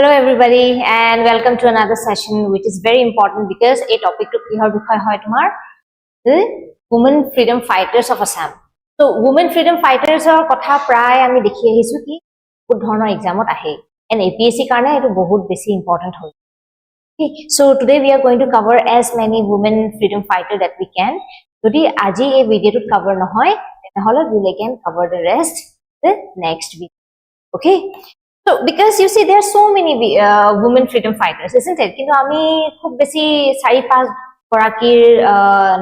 Hello everybody and welcome to another session which is very important because a topic to the women freedom fighters of Assam. So women freedom fighters or kotha pray ami dekhi ahisu ki bahut dhoroner exam ot ahe and APSC karone etu bahut beshi important hoy. Okay, so today we are going to cover as many women freedom fighter that we can. Jodi aji ei video to cover nohoy tehole we can cover the rest the next week. Okay, so because you see there are so many women freedom fighters, isn't it? Kintu ami khub beshi 4-5 gorakir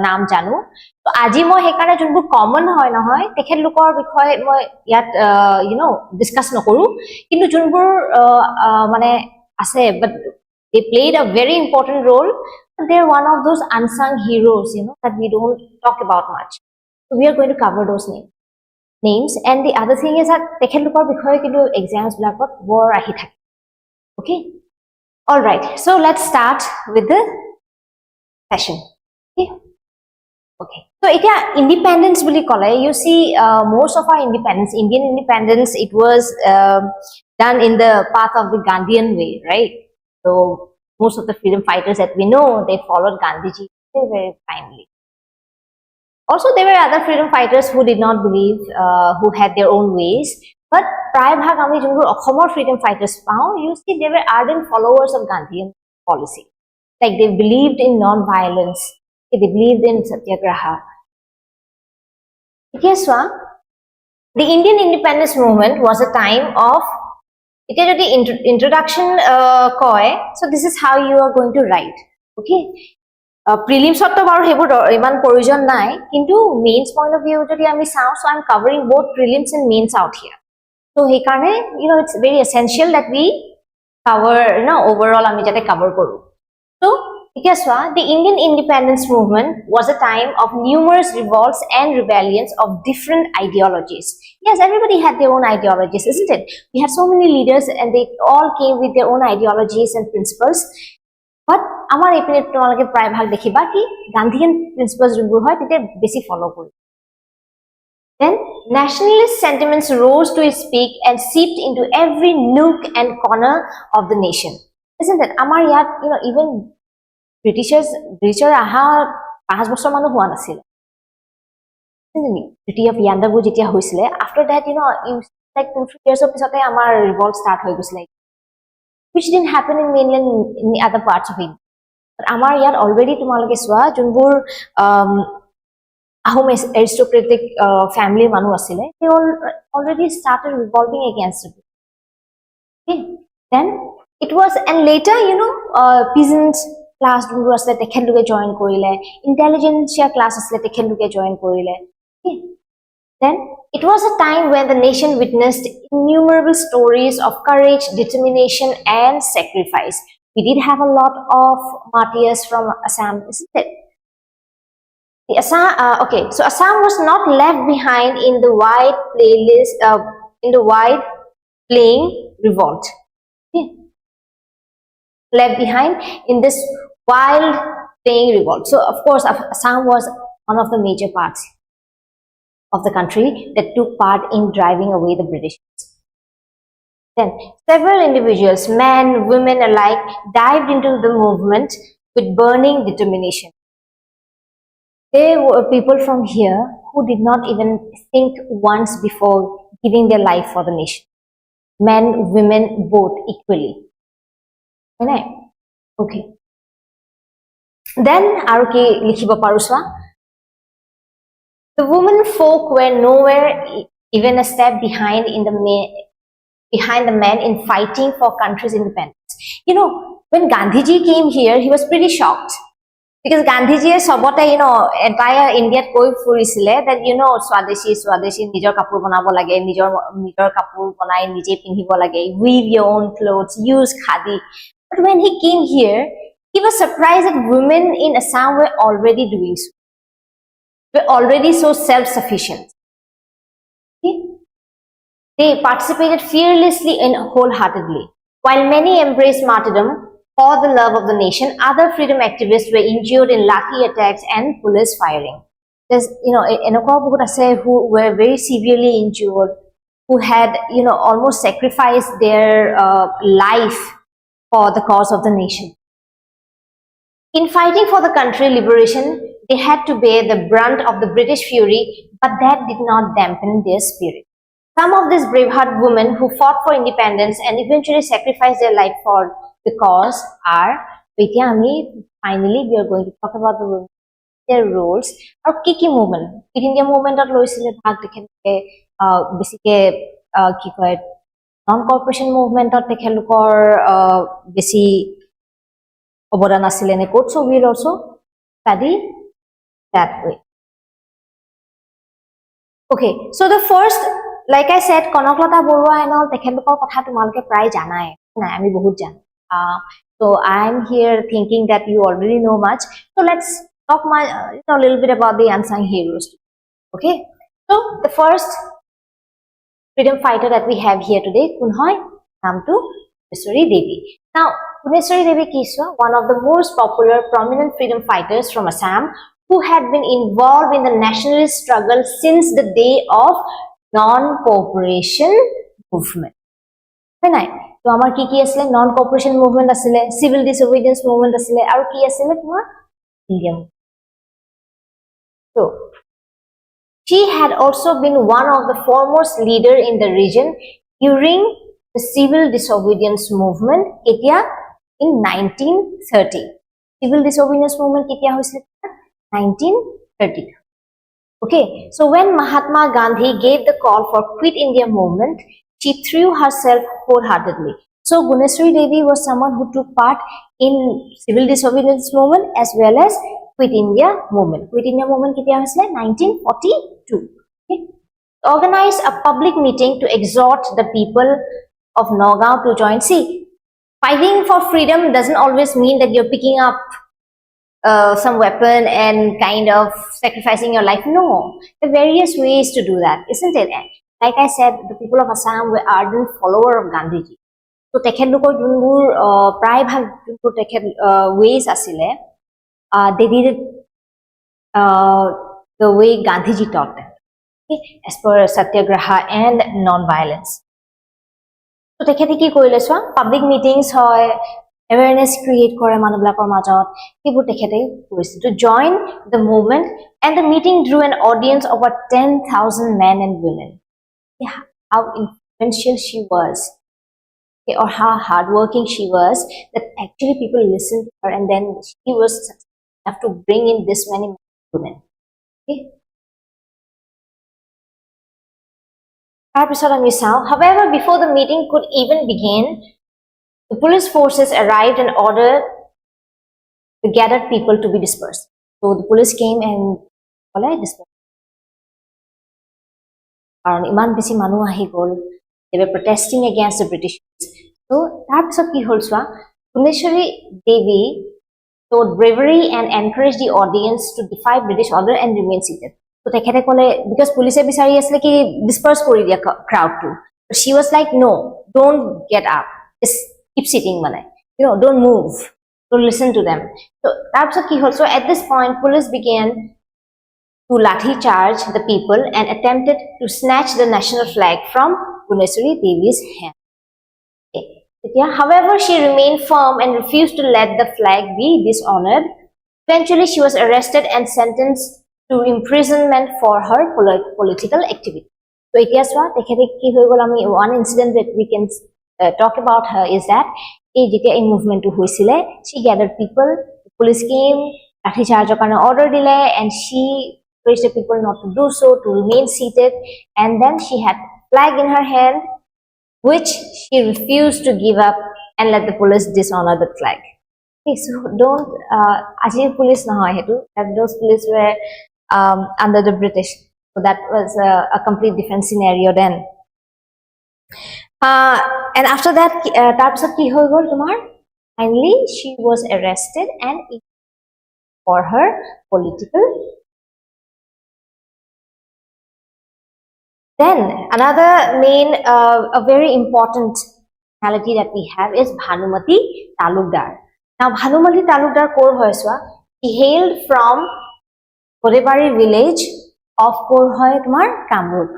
naam janu. So aji moi hekane junbur common hoy nohoy tekhet lukor bikhoy moi yat discuss nokoru kintu junbur mane ase but they played a very important role. They're one of those unsung heroes, that we don't talk about much. So we are going to cover those names. And the other thing is that tekhet lukor bikhoy kintu exams blakot bor ahi thake. Okay, all right, so let's start with the session. Okay, so it independence buli kole, you see most of our independence, Indian independence, it was done in the path of the Gandhian way, right? So most of the freedom fighters that we know, they followed Gandhiji very, very kindly. Also, there were other freedom fighters who did not believe, who had their own ways. But pray bhag ami junbur Assam freedom fighters pao, you see, they were ardent followers of Gandhian policy. Like they believed in non-violence, they believed in satyagraha. Yes, the Indian independence movement was a time of the introduction so this is how you are going to write. Okay, prelims to baru hebur iman provision nai kintu mains point of view jodi ami sao, so I'm covering both prelims and mains out here. So he karone it's very essential that we cover overall ami jate cover koru. So the Indian independence movement was a time of numerous revolts and rebellions of different ideologies. Yes, everybody had their own ideologies, isn't it? We had so many leaders and they all came with their own ideologies and principles. But amar epine tomaloke pray bhag dekhiba ki Gandhian principles junbur hoy tete besi follow kori. Then nationalist sentiments rose to its peak and seeped into every nook and corner of the nation, isn't it? Amar yat even British aha 5 বছৰ manu হোৱা নাছিল, Treaty of Yandabu যেতিয়া হৈছিলে, after that like 2-3 years of pisote amar revolt start হৈ গৈছিলে, which didn't happen in mainland in the other parts of India. But amar yat already tomaloke swa junbur Ahom aristocratic family manu asile, they already started revolting against it. Okay, then it was, and later peasants class junbur asile tekheluke join korile, intelligentsia class asile tekheluke join korile. Okay, then it was a time when the nation witnessed innumerable stories of courage, determination and sacrifice. We did have a lot of martyrs from Assam, isn't it? The Assam, so Assam was not left behind in the wide playing revolt. Okay. Left behind in this wild playing revolt. So of course Assam was one of the major parts of the country that took part in driving away the British. Then several individuals, men, women alike, dived into the movement with burning determination. There were people from here who did not even think once before giving their life for the nation. Men, women, both equally. Okay. Then aruki likhiba paruswa. The women folk were nowhere even a step behind the men in fighting for country's independence. When Gandhiji came here, he was pretty shocked. Because Gandhiji sobote entire India koi furisile that swadeshi nijor kapur banabo lage, nijor kapur banai nije pindhibo lage, weave your own clothes, use khadi. But when he came here, he was surprised that women in Assam were already doing so. Were already so self-sufficient. Okay? They participated fearlessly and wholeheartedly. While many embraced martyrdom for the love of the nation, other freedom activists were injured in lathi attacks and police firing. There's, who were very severely injured, who had, almost sacrificed their life for the cause of the nation. In fighting for the country liberation, they had to bear the brunt of the British fury, but that did not dampen their spirit. Some of these braveheart women who fought for independence and eventually sacrificed their life for the cause are, finally, we are going to talk about the women, their roles, or Kiki movement. Quit India movement at Loisile Bhag, basically, non-corporation movement at Tekelukor, basic অবদান আছিলে নে coat, so we'll also study that way. Okay, so the first, like I said, Konoklata Barua and all, তেখেতলোকৰ কথা তোমালোকে প্ৰায় জানাই নাই, আমি বহুত জানো. So I'm here thinking that you already know much. So let's talk a little bit about the unsung heroes. Okay, so the first freedom fighter that we have here today, কোন হয়? নামটো Guneswari Devi. Now, Guneswari Devi Kiswa, one of the most popular, prominent freedom fighters from Assam, who had been involved in the nationalist struggle since the day of non-cooperation movement. Right? So, our ki asile non-cooperation movement asile, civil disobedience movement asile, aru ki asile tumar India. So, she had also been one of the foremost leader in the region during the civil disobedience movement ketia in 1930. Civil disobedience movement ketia hoisile 1930. Okay, so when Mahatma Gandhi gave the call for Quit India movement, she threw herself wholeheartedly. So Guneswari Devi was someone who took part in civil disobedience movement as well as Quit India movement. Quit India movement ketia hoisile 1942. Okay, organized a public meeting to exhort the people of Nagaon to join. See, fighting for freedom doesn't always mean that you're picking up some weapon and kind of sacrificing your life. No, there are various ways to do that, isn't it? Like I said, the people of Assam were ardent followers of Gandhiji. So, tekhelokor junbur pray bhag junbur tekhet ways asile, they did it the way Gandhiji taught them, okay? As per satyagraha and non-violence. So, tekhete ki korile swa public meetings hoy, awareness create kore manublakor majot, hebur tekhete korise to join the movement, and the meeting drew an audience of over 10,000 men and women. Yeah, how influential she was, okay, or how hardworking she was, that actually people listened to her, and then she was successful enough to bring in this many women. Okay. However, before the meeting could even begin, the police forces arrived and ordered the gathered people to be dispersed. So the police came and dispersed. Iman besi manu ahi gol, they were protesting against the British. So that's what ki hol swa. Guneswari Devi showed bravery and encouraged the audience to defy British order and remain seated. So tekhete kole, because police bisari asle ki disperse kori dia crowd too, but she was like, no, don't get up, just keep sitting, don't move, don't listen to them. So that's what ki hol. So at this point, police began to lathi charge the people and attempted to snatch the national flag from Guneswari Devi's hand. Okay. Yeah, however, she remained firm and refused to let the flag be dishonored. Eventually, she was arrested and sentenced to imprisonment for her political activity. So, one incident that we can talk about her is that in movement to Huisile, she gathered people, the police came, lathi charge order delay, and she urged the people not to do so, to remain seated, and then she had a flag in her hand, which she refused to give up and let the police dishonor the flag. Okay, so don't, actually police that those police were under the British. So that was a complete different scenario then. And after that, finally she was arrested and for her political. Then another main, a very important personality that we have is Bhanumati Talukdar. Now Bhanumati Talukdar kor hoiswa, he hailed from Kodebari village of Kamrup.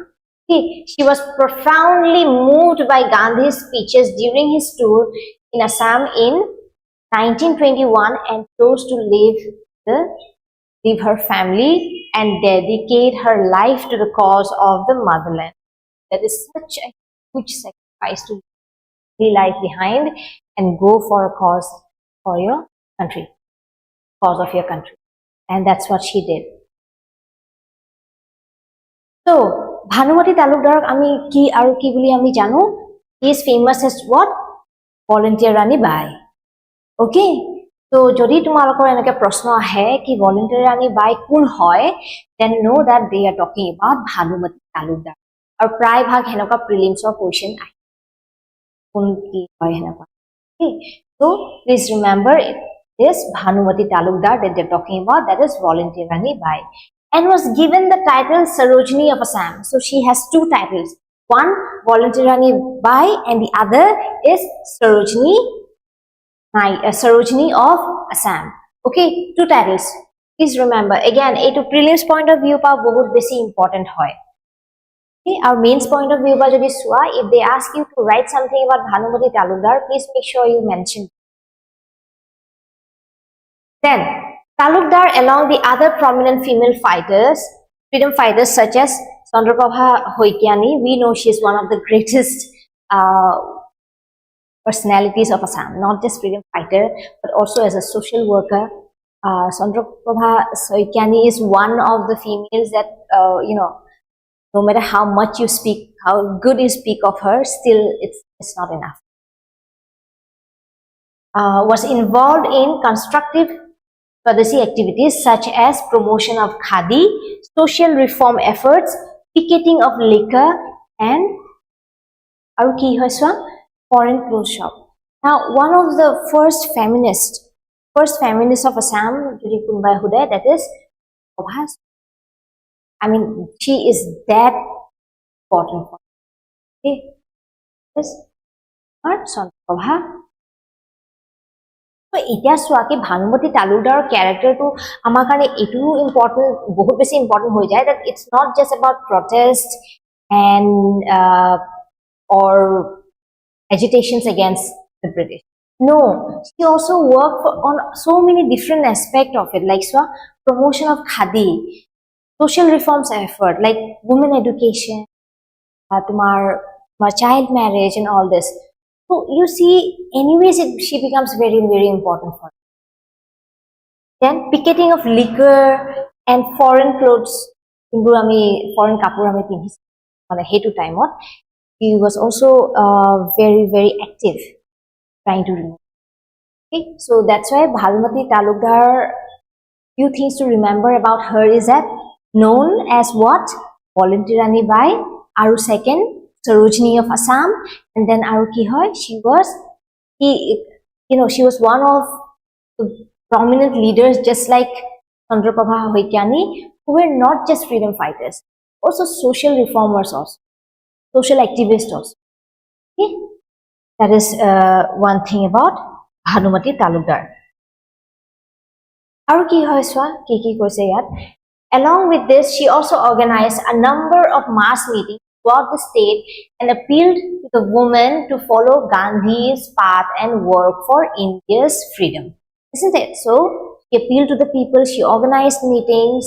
Okay, she was profoundly moved by Gandhi's speeches during his tour in Assam in 1921 and chose to leave her family and dedicate her life to the cause of the motherland. That is such a huge sacrifice to leave life behind and go for a cause for your country, cause of your country. And that's what she did. So, Bhanumati Talukdar, ami ki aru ki boli ami jano, he is famous as what? Volunteer Rani Bai. Okay? So, jodi tumalokor enake proshno ahe ki Volunteer Rani Bai kun hoy, then know that they are talking about Bhanumati Talukdar. Aru pray bhag henoka prelims or question ahe. Kun ki hoy henoka. Okay? So, please remember it is Bhanumati Talukdar that they are talking about, that is Volunteer Rani Bai. And was given the title Sarojini of Assam. So, she has two titles. One, Volunteer Rani Bai, and the other is Sarojini of Assam. Okay, two titles. Please remember. Again, a to prelims point of view pa bahut besi important hoy. Okay, our mains point of view pa jodi sua, if they ask you to write something about Bhanumati Talukdar, please make sure you mention. Then, Talukdar, along the other prominent female fighters, freedom fighters such as Sandra Prabha Hoikiani, we know she is one of the greatest personalities of Assam, not just freedom fighter, but also as a social worker. Sandra Prabha Hoikiani is one of the females that, no matter how much you speak, how good you speak of her, still it's not enough. Was involved in constructive Swadeshi activities such as promotion of khadi, social reform efforts, picketing of liquor, and foreign clothes shop. Now, one of the first feminists of Assam, that is Prabha. I mean, she is that important. Okay, yes, Prabha. So, এতিয়া চোৱা কি ভানুমতি তালুকদাৰৰ ক্যাৰেক্টাৰটো আমাৰ কাৰণে এটো important বহুত বেছি important হৈ যায় that it's not just about protest and or agitations against the British. No, she also worked on so many different aspects of it, like so promotion of khadi, social reforms effort like women education, tomar child marriage and all this. So you see, anyways, she becomes very, very important for her. Then picketing of liquor and foreign clothes, foreign kapur ami pinhis, mane hetu time on. She was also very, very active, trying to remove. Okay, so that's why Bhanumati Talukdar. Few things to remember about her is that known as what? Volunteer Rani Bai. Aru second, Sarojini of Assam, and then Aruki Hoy, she was one of the prominent leaders, just like Sandra Prabha Hoikiani, who were not just freedom fighters, also social reformers, also social activists, also. Okay, that is one thing about Bhanumati Talukdar. Aruki Hoy swa ki koise yat. Along with this, she also organized a number of mass meetings throughout the state and appealed to the women to follow Gandhi's path and work for India's freedom. Isn't it? So, she appealed to the people, she organized meetings,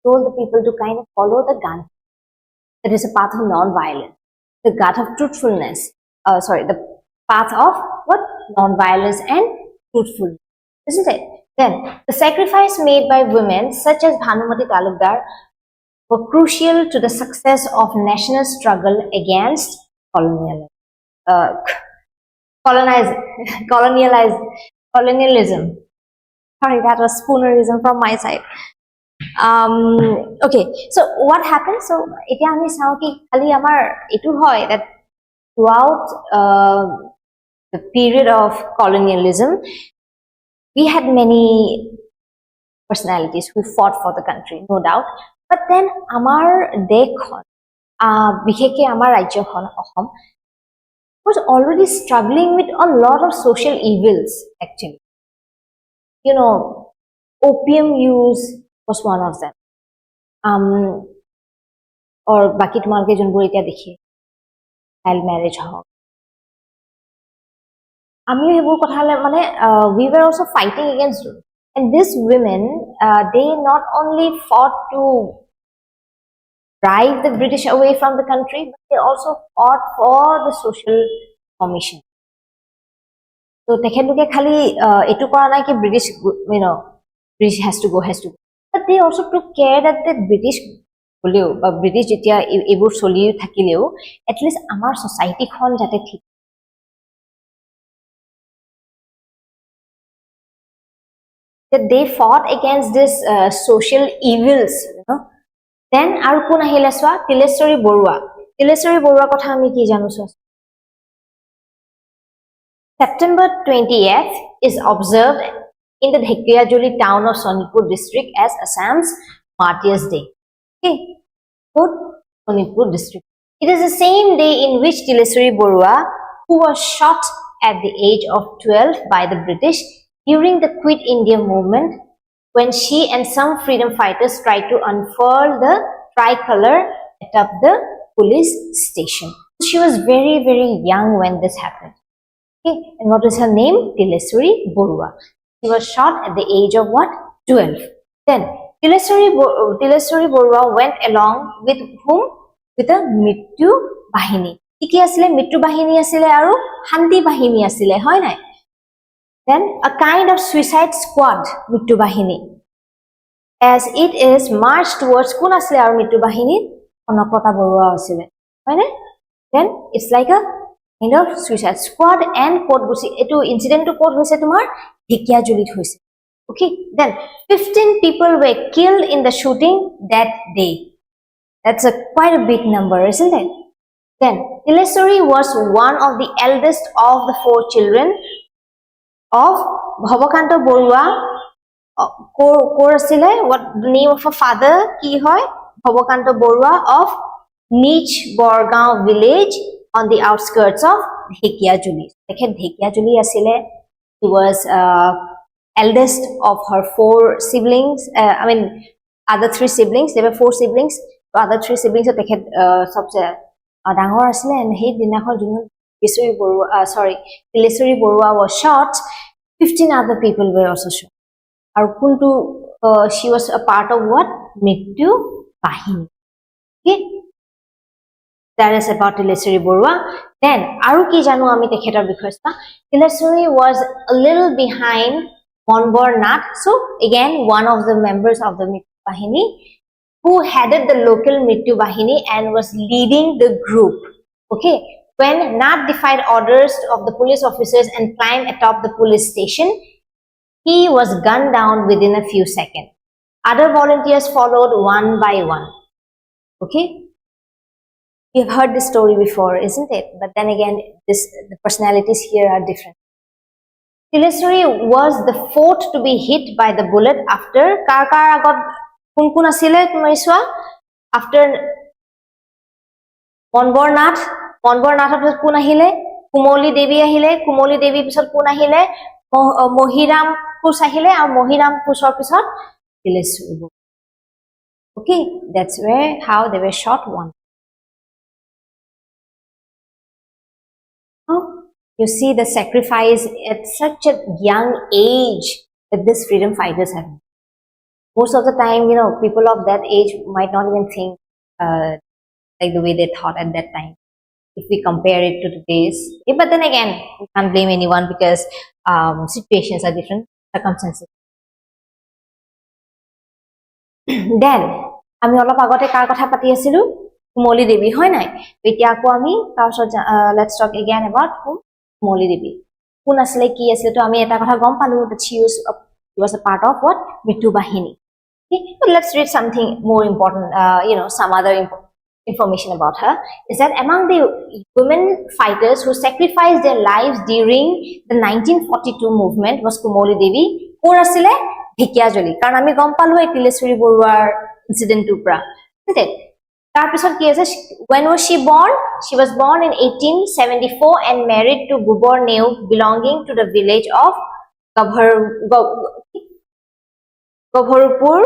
told the people to kind of follow the Gandhi. That is a path of non-violence, the path of truthfulness. The path of what? Non-violence and truthfulness. Isn't it? Then, the sacrifice made by women such as Bhanumati Talukdar were crucial to the success of national struggle against colonialism. Sorry, that was spoonerism from my side. Okay, so what happened? So, etia ami sao ki khali amar etu hoy that throughout the period of colonialism, we had many personalities who fought for the country, no doubt. But then, amar dekhon, bikheke amar rajyokhon Assam was already struggling with a lot of social evils. Actually, opium use was one of them. Or baki tumarke jonbor etia dekhi, child marriage ho, আমিও সেইবোৰ কথা মানে we were also fighting against it. And these women, they not only fought to drive the British away from the country, but they also fought for the social commission. So তেখেতলোকে খালি এটো কৰা নাই কি British, British has to go. But they also took care that the British হলেও বা British যেতিয়া এইবোৰ চলি থাকিলেও at least আমাৰ society খন যাতে ঠিক that they fought against this social evils, Then আৰু কোন আহিলে সোৱা Tileswari Barua. Tileswari Barua কথা আমি কি জানো সোৱা September 20th is observed in the Dhekiyajuli town of Sonipur district as Assam's Martyrs Day. Okay, good, Sonipur district. It is the same day in which Tileswari Barua, who was shot at the age of 12 by the British during the Quit India movement, when she and some freedom fighters tried to unfurl the tricolor atop the police station. She was very, very young when this happened. Okay, and what is her name? Tileswari Barua. She was shot at the age of what? 12. Then Tileswari Barua went along with whom? With a Mittu Bahini. Iki asile Mittu Bahini asile aru Hanti Bahini asile, hoy nai? Then a kind of suicide squad, Mittu Bahini. As it is marched towards kun asile aru Mittu Bahini, Konakota Barua asile, hoy nai? Then it's like a kind of suicide squad and code gusi. Etu incident to code hoise tumar Dhekiyajuli hoise. Okay, then 15 people were killed in the shooting that day. That's quite a big number, isn't it? Then Tileswari was one of the eldest of the 4 children of Bhabakanto Barua. What the name of a father? Ki hoy Bhabakanto Barua of Nich Borgaon village on the outskirts of Dhekiyajuli. Dekhe Dhekiyajuli asile. He was eldest of her 4 siblings. Other 3 siblings. There were 4 siblings. The other 3 siblings are dekhe sabse dangor asile, and he dinakhon jun Tileswari Barua was shot. 15 other people were also shot. Arkuntu, she was a part of what? Mittu Bahini. Okay, that is about Tileswari Barua. Then aru ki janu ami tekhetar bikhoy sa Tileswari was a little behind Monbor Nath. So again, one of the members of the Mittu Bahini, who headed the local Mittu Bahini and was leading the group. Okay, when Nath defied orders of the police officers and climbed atop the police station, he was gunned down within a few seconds. Other volunteers followed one by one. Okay, you've heard this story before, isn't it? But then again, the personalities here are different. Tileswari was the 4th to be hit by the bullet after Karkar agot kun asile tumaiswa after Monbor Nath pisot kun ahile Kumali Devi ahile Kumali Devi pisot kun ahile Mohiram Kus ahile aru Mohiram Kusor pisot Tileswari. Okay, that's how they were shot one. You see the sacrifice at such a young age that these freedom fighters have. Most of the time, people of that age might not even think like the way they thought at that time, if we compare it to today's. But then again, we can't blame anyone because situations are different, circumstances. Then, আমি অলপ আগতে কাৰ কথা পাতি আছিলো Kumali Devi, hoy nai? এতিয়া আকৌ আমি let's talk again about Kumali Devi. কোন asile ki asile to ami eta kotha gom palu that she was a part of what? Mittu Bahini. Okay, but let's read something more important, some other information about her. Is that among the women fighters who sacrificed their lives during the 1942 movement was Kumali Devi. Kor asile? Dhekiyajuli. Karon ami gom palu ei Tileswari Baruar incident to pra. Isn't it? When was she born? She was born in 1874 and married to Gubor Neu, belonging to the village of Gobharupur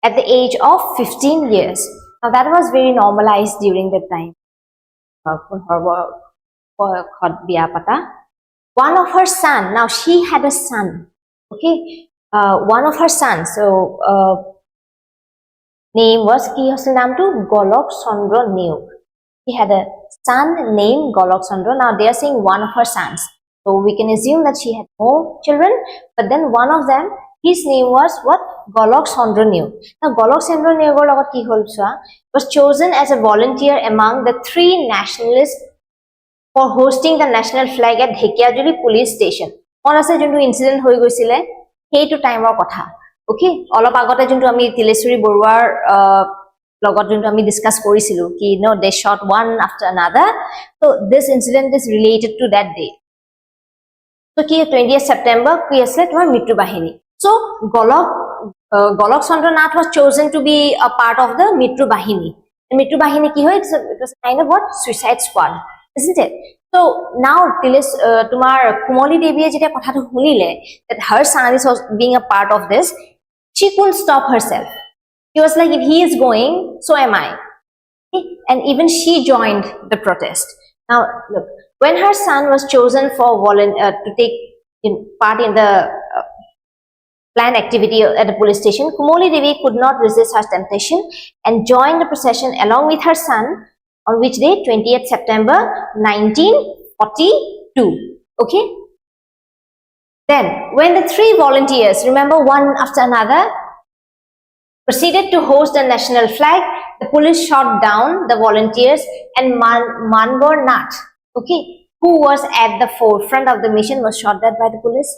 at the age of 15 years. Now that was very normalized during that time. biya pata. One of her son, now she had a son, okay, one of her sons, so name was ki hosil naam tu Golok Chandra Neuk. He had a son named Golok Chandra. Now they are saying one of her sons, so we can assume that she had more children, but then one of them, his name was what? Golok Chandra Neuk. Now Golok Chandra Neuk was chosen as a volunteer among the 3 nationalists for hosting the national flag at Dhekiajuli police station. On ase juntu incident hoi goisile heitu time or kotha. Okay, all of agote juntu ami Tileswari Barua logot juntu ami discuss korisilu ki they shot one after another. So this incident is related to that day. So ki 20th September ki asle tomar mitru bahini. So Golok Chandra Nath was chosen to be a part of the Mitru Bahini. And Mitru Bahini ki hoy, it was kind of what? Suicide squad, isn't it? So now Tumar Kumali Devi jeta kotha to hunile that her son is being a part of this, she couldn't stop herself. She was like, if he is going, so am I. Okay? And even she joined the protest. Now look, when her son was chosen for to take part in the planned activity at the police station, Kumali Devi could not resist her temptation and joined the procession along with her son on which day? 20th September 1942. Okay. Then, when the 3 volunteers, remember one after another, proceeded to hoist the national flag, the police shot down the volunteers and Manbor Nath, okay, who was at the forefront of the mission, was shot dead by the police.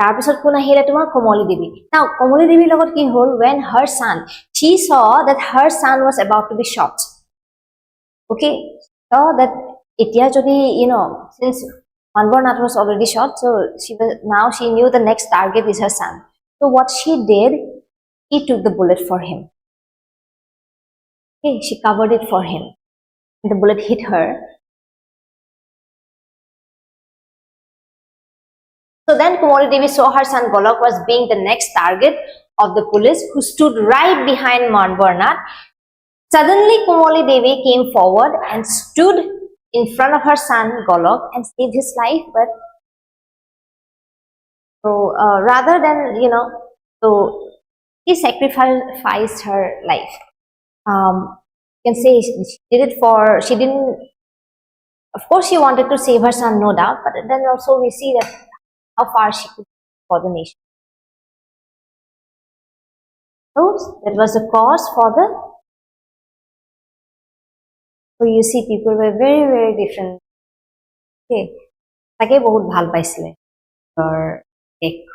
Kumali Devi. Now, Kumali Devi logot ki hol when her son, she saw that her son was about to be shot. Okay, so that Itya Jodi, since Manbor Nath was already shot, so now she knew the next target is her son. So what she did, she took the bullet for him. Okay, she covered it for him. The bullet hit her. So then Kumali Devi saw her son Golok was being the next target of the police, who stood right behind Manbor Nath. Suddenly Kumali Devi came forward and stood in front of her son Golok and saved his life. But so rather than so she sacrificed her life. You can say she did it for, she didn't, of course she wanted to save her son, no doubt, but then also we see that how far she could for the nation. So that was the cause for the, so you see people were very, very different. Okay, take bahut bhal paisile or ek.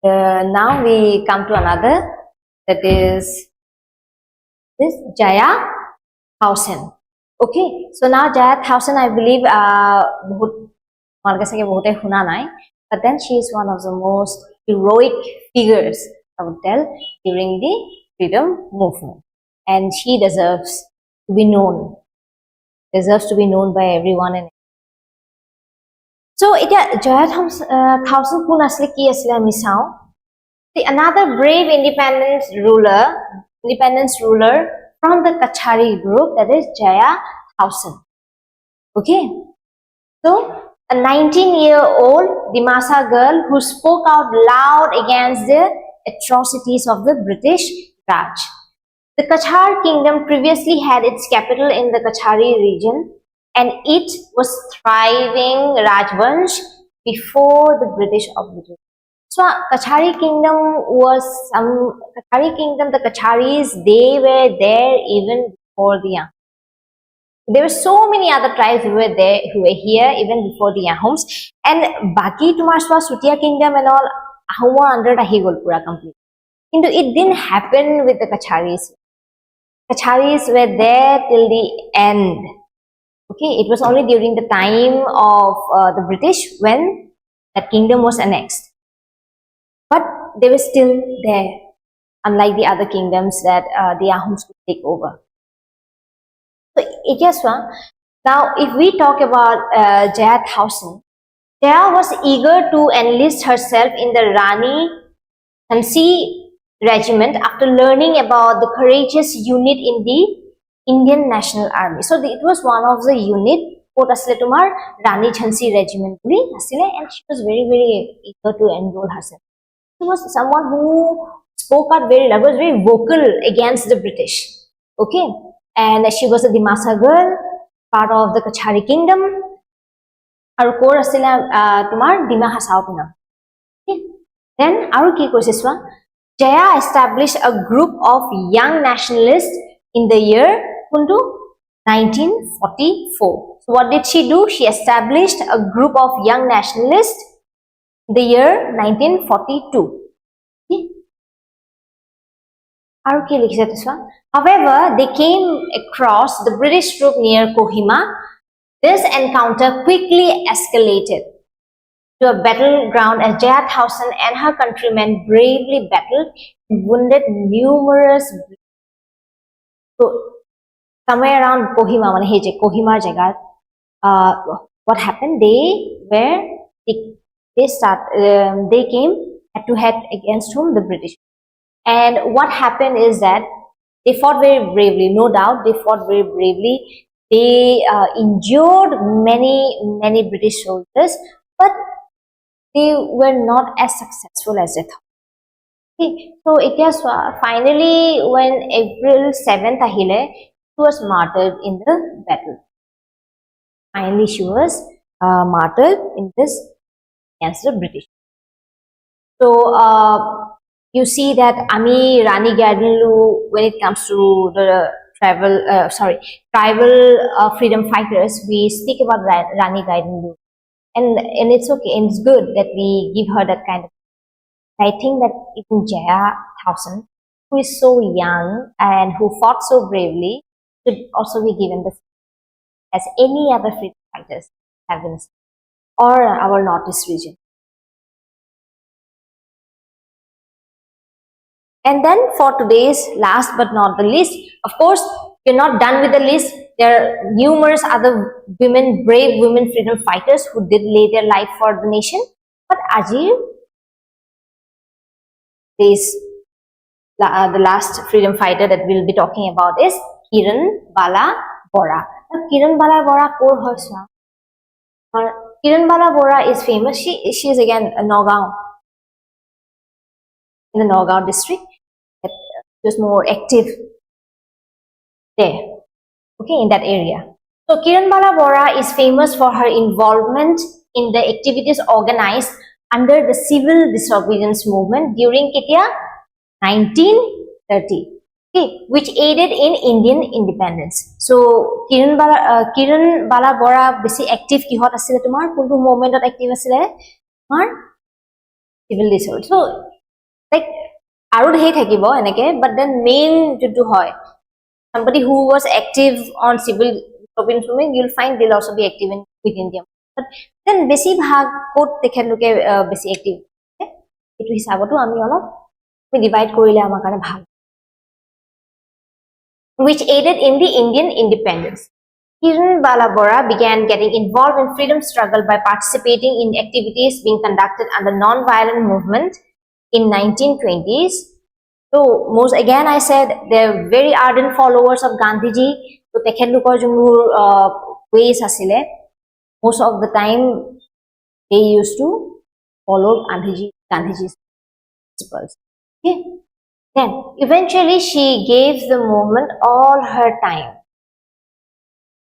Now we come to another, that is this Jaya Thaosen. Okay, so now Jaya Thaosen, I believe, but then she is one of the most heroic figures, I would tell, during the freedom movement, and she deserves to be known, by everyone. And so Jaya Thaosen kun asle ki asle ami sao. Another brave independence ruler from the Kachari group, that is Jaya Thaosen. Okay, so a 19-year-old Dimasa girl who spoke out loud against the atrocities of the British Raj. The Kachar kingdom previously had its capital in the Kachari region, and it was thriving Rajvansh before the British obliterated. So Kachari kingdom was the Kacharis, they were there even before the Ahom. There were so many other tribes who were here even before the Ahoms, and Baki Tumarswa Sutia kingdom and all Ahom under the Hegol pura complete. It didn't happen with the Kacharis. Kacharis were there till the end. Okay, it was only during the time of the British when that kingdom was annexed. But they were still there, unlike the other kingdoms that the Ahoms could take over. So, now if we talk about Jaya Thaosen, Jaya was eager to enlist herself in the Rani Jhansi regiment after learning about the courageous unit in the Indian National Army. So it was one of the unit what asile tumar Rani Jhansi regiment boli asile, and she was very eager to enroll herself. She was someone who spoke out was very vocal against the British. Okay, and she was a Dimasa girl, part of the Kachari kingdom. Aru kor asile tumar Dima Hasao pina. Okay, then aru ki koise swa, Jaya established a group of young nationalists in the year 1944. So what did she do? She established a group of young nationalists in the year 1942. However, they came across the British troop near Kohima. This encounter quickly escalated to a battleground as Jaya Thaosen and her countrymen bravely battled and wounded numerous. So, somewhere around Kohima, Kohima jagat, what happened? They came head to head against whom? The British. And what happened is that they fought very bravely. No doubt, they fought very bravely. They injured many British soldiers, but they were not as successful as they thought. Okay. So it was finally when April 7th ahile, she was martyred in the battle. Finally, she was martyred in this against the British. So you see that Ami Rani Gardenlu, when it comes to the tribal freedom fighters, we speak about Rani Gardenlu, and it's okay, and it's good that we give her that kind of. I think that even Jaya Thaosen, who is so young and who fought so bravely, should also be given the as any other freedom fighters have been, or our Northeast region. And then for today's last but not the least, of course, we're not done with the list. There are numerous other women, brave women freedom fighters who did lay their life for the nation. But Ajir, the last freedom fighter that we'll be talking about is Kiran Bala Bora. Now, Kiran Bala Bora kor hoiswa. Kiran Bala Bora is famous. She is again a Nagaon, in the Nagaon district. Just more active there, okay, in that area. So Kiran Bala Bora is famous for her involvement in the activities organized under the civil disobedience movement during Ketia 1930, okay, which aided in Indian independence. So Kiran Bala Bora besi active kihot asile tumar kuntu movement ot active asile tumar civil disobedience. So like but then main somebody who was active on civil disobedience movement, you'll find they'll also be active in with India. But then besi bhag kot tekhenloke besi active. Etu hisabotu ami olop divide korile amar kane bhal. Which aided in the Indian independence. Kiran Bala Bora began getting involved in freedom struggle by participating in activities being conducted under non-violent movement in 1920s. So most again I said they're very ardent followers of Gandhiji. So tekhelukor jumur ways asile, most of the time they used to follow Gandhiji's principles. Okay. Then eventually she gave the movement all her time.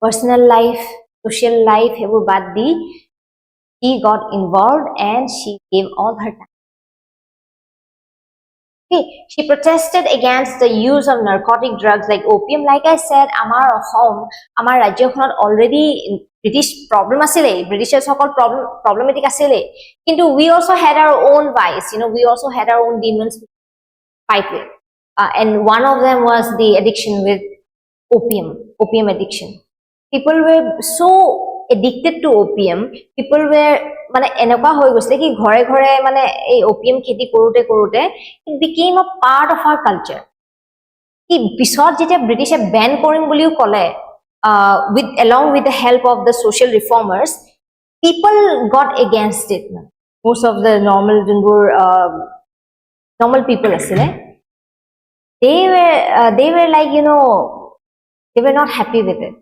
Personal life, social life, she got involved and she gave all her time. Okay, she protested against the use of narcotic drugs like opium. Like I said, Amar home, Amar Rajyokhonot already British problem asile, Britishers so-called problematic asile. Kintu we also had our own vice, we also had our own demons to fight with. And one of them was the addiction with opium addiction. People were so addicted to opium, people were মানে এনেকুৱা হৈ গৈছে কি ঘৰে ঘৰে মানে এই opium খেতি কৰোতে কৰোতে it became a part of our culture. কি পিছত যেতিয়া ব্ৰিটিছে ব্যান কৰিম বুলিও কলে along with the help of the social reformers, people got against it. Most of the normal people asile, they were like, you know, they were not happy with it.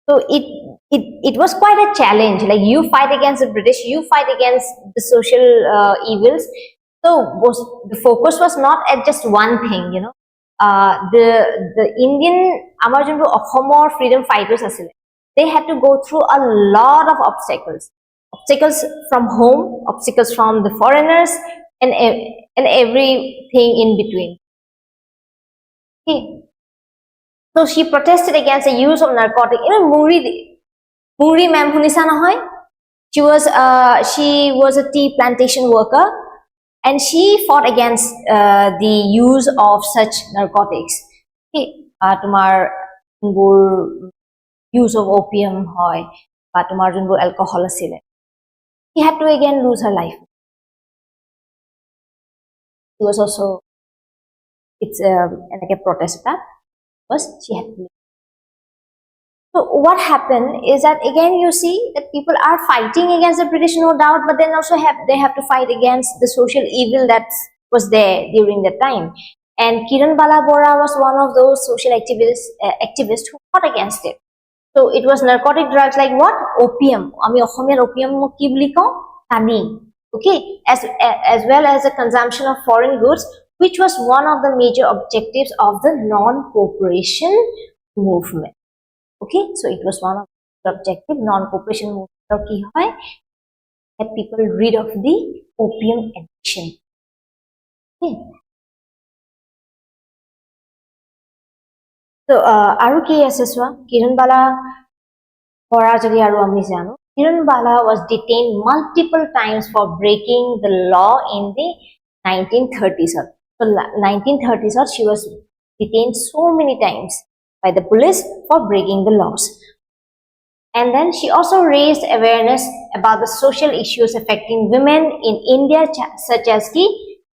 So it was quite a challenge. Like, you fight against the British, you fight against the social evils. So the focus was not at just one thing, you know. The Indian Amar jonto Assamor freedom fighters asile, they had to go through a lot of obstacles from home, obstacles from the foreigners, and everything in between. Okay. So she protested against the use of narcotic. You know, Muri ma'am hunisa nahoy? She was a tea plantation worker, and she fought against the use of such narcotics. Okay, tumar use of opium hoy, tumar alcohol asile. She had to again lose her life. She was also, it's like a protest that was she had to. So what happened is that again you see that people are fighting against the British, no doubt, but then also they have to fight against the social evil that was there during that time. And Kiran Bala Bora was one of those social activists who fought against it. So it was narcotic drugs like what? Opium. Ami Assamese opium ki boli kau? Tani. Okay, as well as the consumption of foreign goods, which was one of the major objectives of the non-cooperation movement. Okay, so it was one of the objective non-cooperation movement. That people rid of the opium addiction. Okay. So, aru ki ase swa Kiran Bala Bora jodi aru ami jano. Kiran Bala was detained multiple times for breaking the law in the 1930s. So 1930s, she was detained so many times by the police for breaking the laws. And then she also raised awareness about the social issues affecting women in India, such as the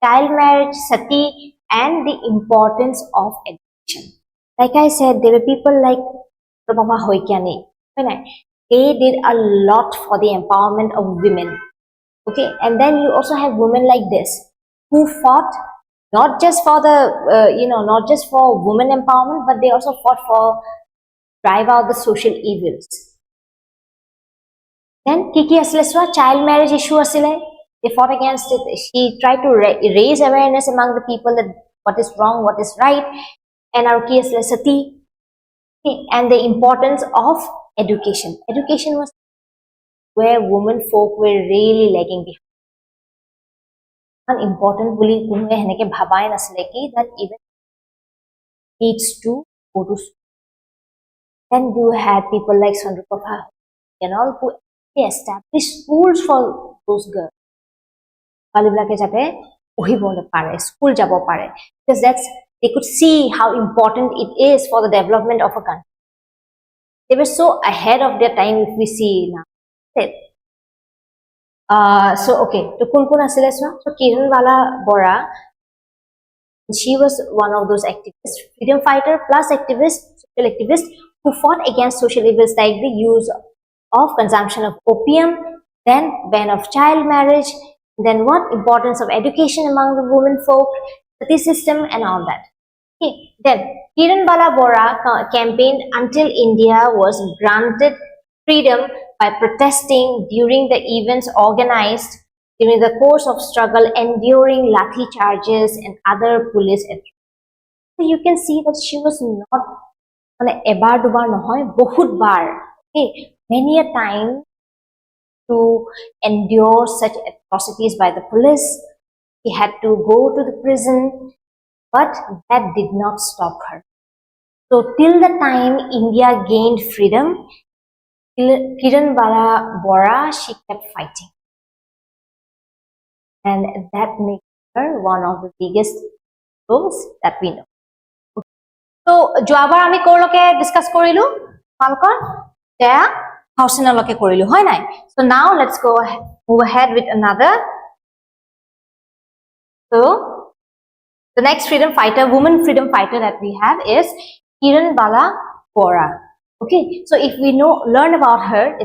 child marriage, sati, and the importance of education. Like I said, there were people like Prabha Hoikyani. They did a lot for the empowerment of women. Okay, and then you also have women like this who fought not just for the not just for women empowerment, but they also fought for drive out the social evils. Then Kiki Asleswa child marriage issue asile, they fought against it. She tried to raise awareness among the people that what is wrong, what is right, and our Asle Sati, and the importance of education. Education was where women folk were really lagging behind. Important bully that even needs to go to school. Then you had people like Sandpaper-Academy and all who established schools for those girls. School because they could see how important it is for the development of a country. They were so ahead of their time if we see now. So okay, to kun asile so Kiran Bala Bora, she was one of those activists, freedom fighter plus activist, social activist who fought against social evils like the use of consumption of opium, then ban of child marriage, then what importance of education among the women folk, sati system, and all that. Okay, then Kiran Bala Bora campaigned until India was granted freedom by protesting during the events organized during the course of struggle, enduring lathi charges and other police attacks. So you can see that she was not ebar dubar nohoy, bahut bar. Okay, many a time to endure such atrocities by the police. She had to go to the prison, but that did not stop her. So till the time India gained freedom, Kiran Bala Bora, she kept fighting. And that makes her one of the biggest roles that we know. So, Joabar ami korloke discuss korilu, Malkor, Jaya Thaosen loke korilu, hoy nai. So now let's move ahead with another. So the next freedom fighter, woman freedom fighter that we have is Kiran Bala Bora. Okay, so if we learn about her,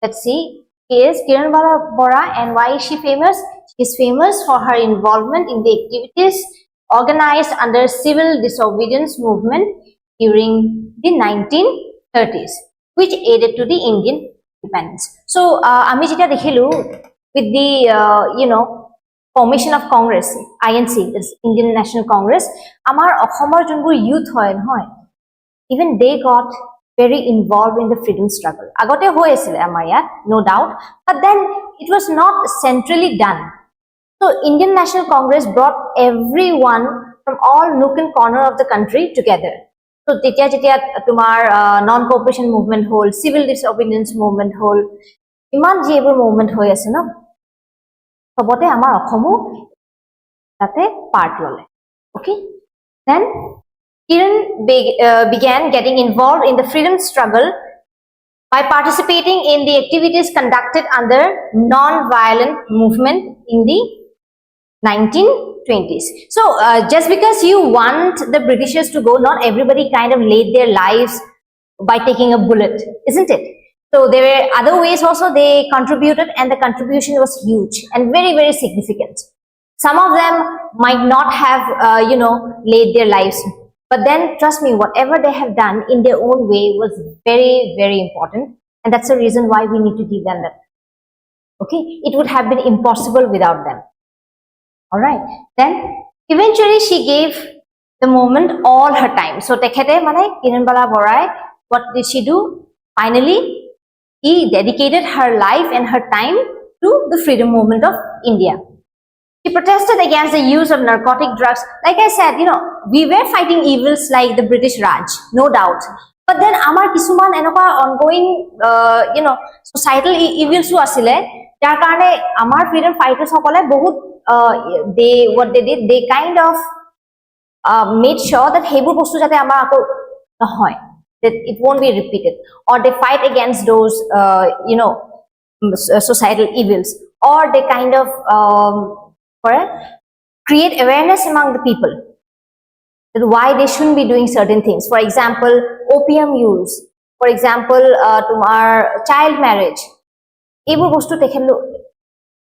let's see, is Kiran Bala Bora, and why is she famous? She is famous for her involvement in the activities organized under civil disobedience movement during the 1930s, which aided to the Indian independence. So, ami jeta dekhilu with the formation of Congress, INC, that's Indian National Congress, amar Assomor junbur youth hoy noy, even they got very involved in the freedom struggle. Agote hoy asile amar yat, no doubt, but then it was not centrally done. So Indian National Congress brought everyone from all nook and corner of the country together. So jetia tumar non-cooperation movement hol, civil disobedience movement hol, iman jebur movement hoy ase no. Sobote amar Assomo tate part lole. Okay. Then Kiran began getting involved in the freedom struggle by participating in the activities conducted under non-violent movement in the 1920s. So just because you want the Britishers to go, not everybody kind of laid their lives by taking a bullet, isn't it? So there were other ways also they contributed, and the contribution was huge and very, very significant. Some of them might not have, laid their lives, but then trust me, whatever they have done in their own way was very, very important, and that's the reason why we need to give them that. Okay, it would have been impossible without them. All right, then eventually she gave the movement all her time. So tekhete mane Kiran Bala Bora, what did she do? Finally, he dedicated her life and her time to the freedom movement of India. She protested against the use of narcotic drugs. Like I said, we were fighting evils like the British Raj, no doubt. But then amar kisuman enoka ongoing, societal evils who asile, jar karone amar freedom fighters hokole bahut what they did, they kind of made sure that hebur bostu jate amar ako nohoy, that it won't be repeated, or they fight against those societal evils, or they kind of create awareness among the people that why they shouldn't be doing certain things. For example, opium use, for example, tumar child marriage. Ebur bostu tekhelo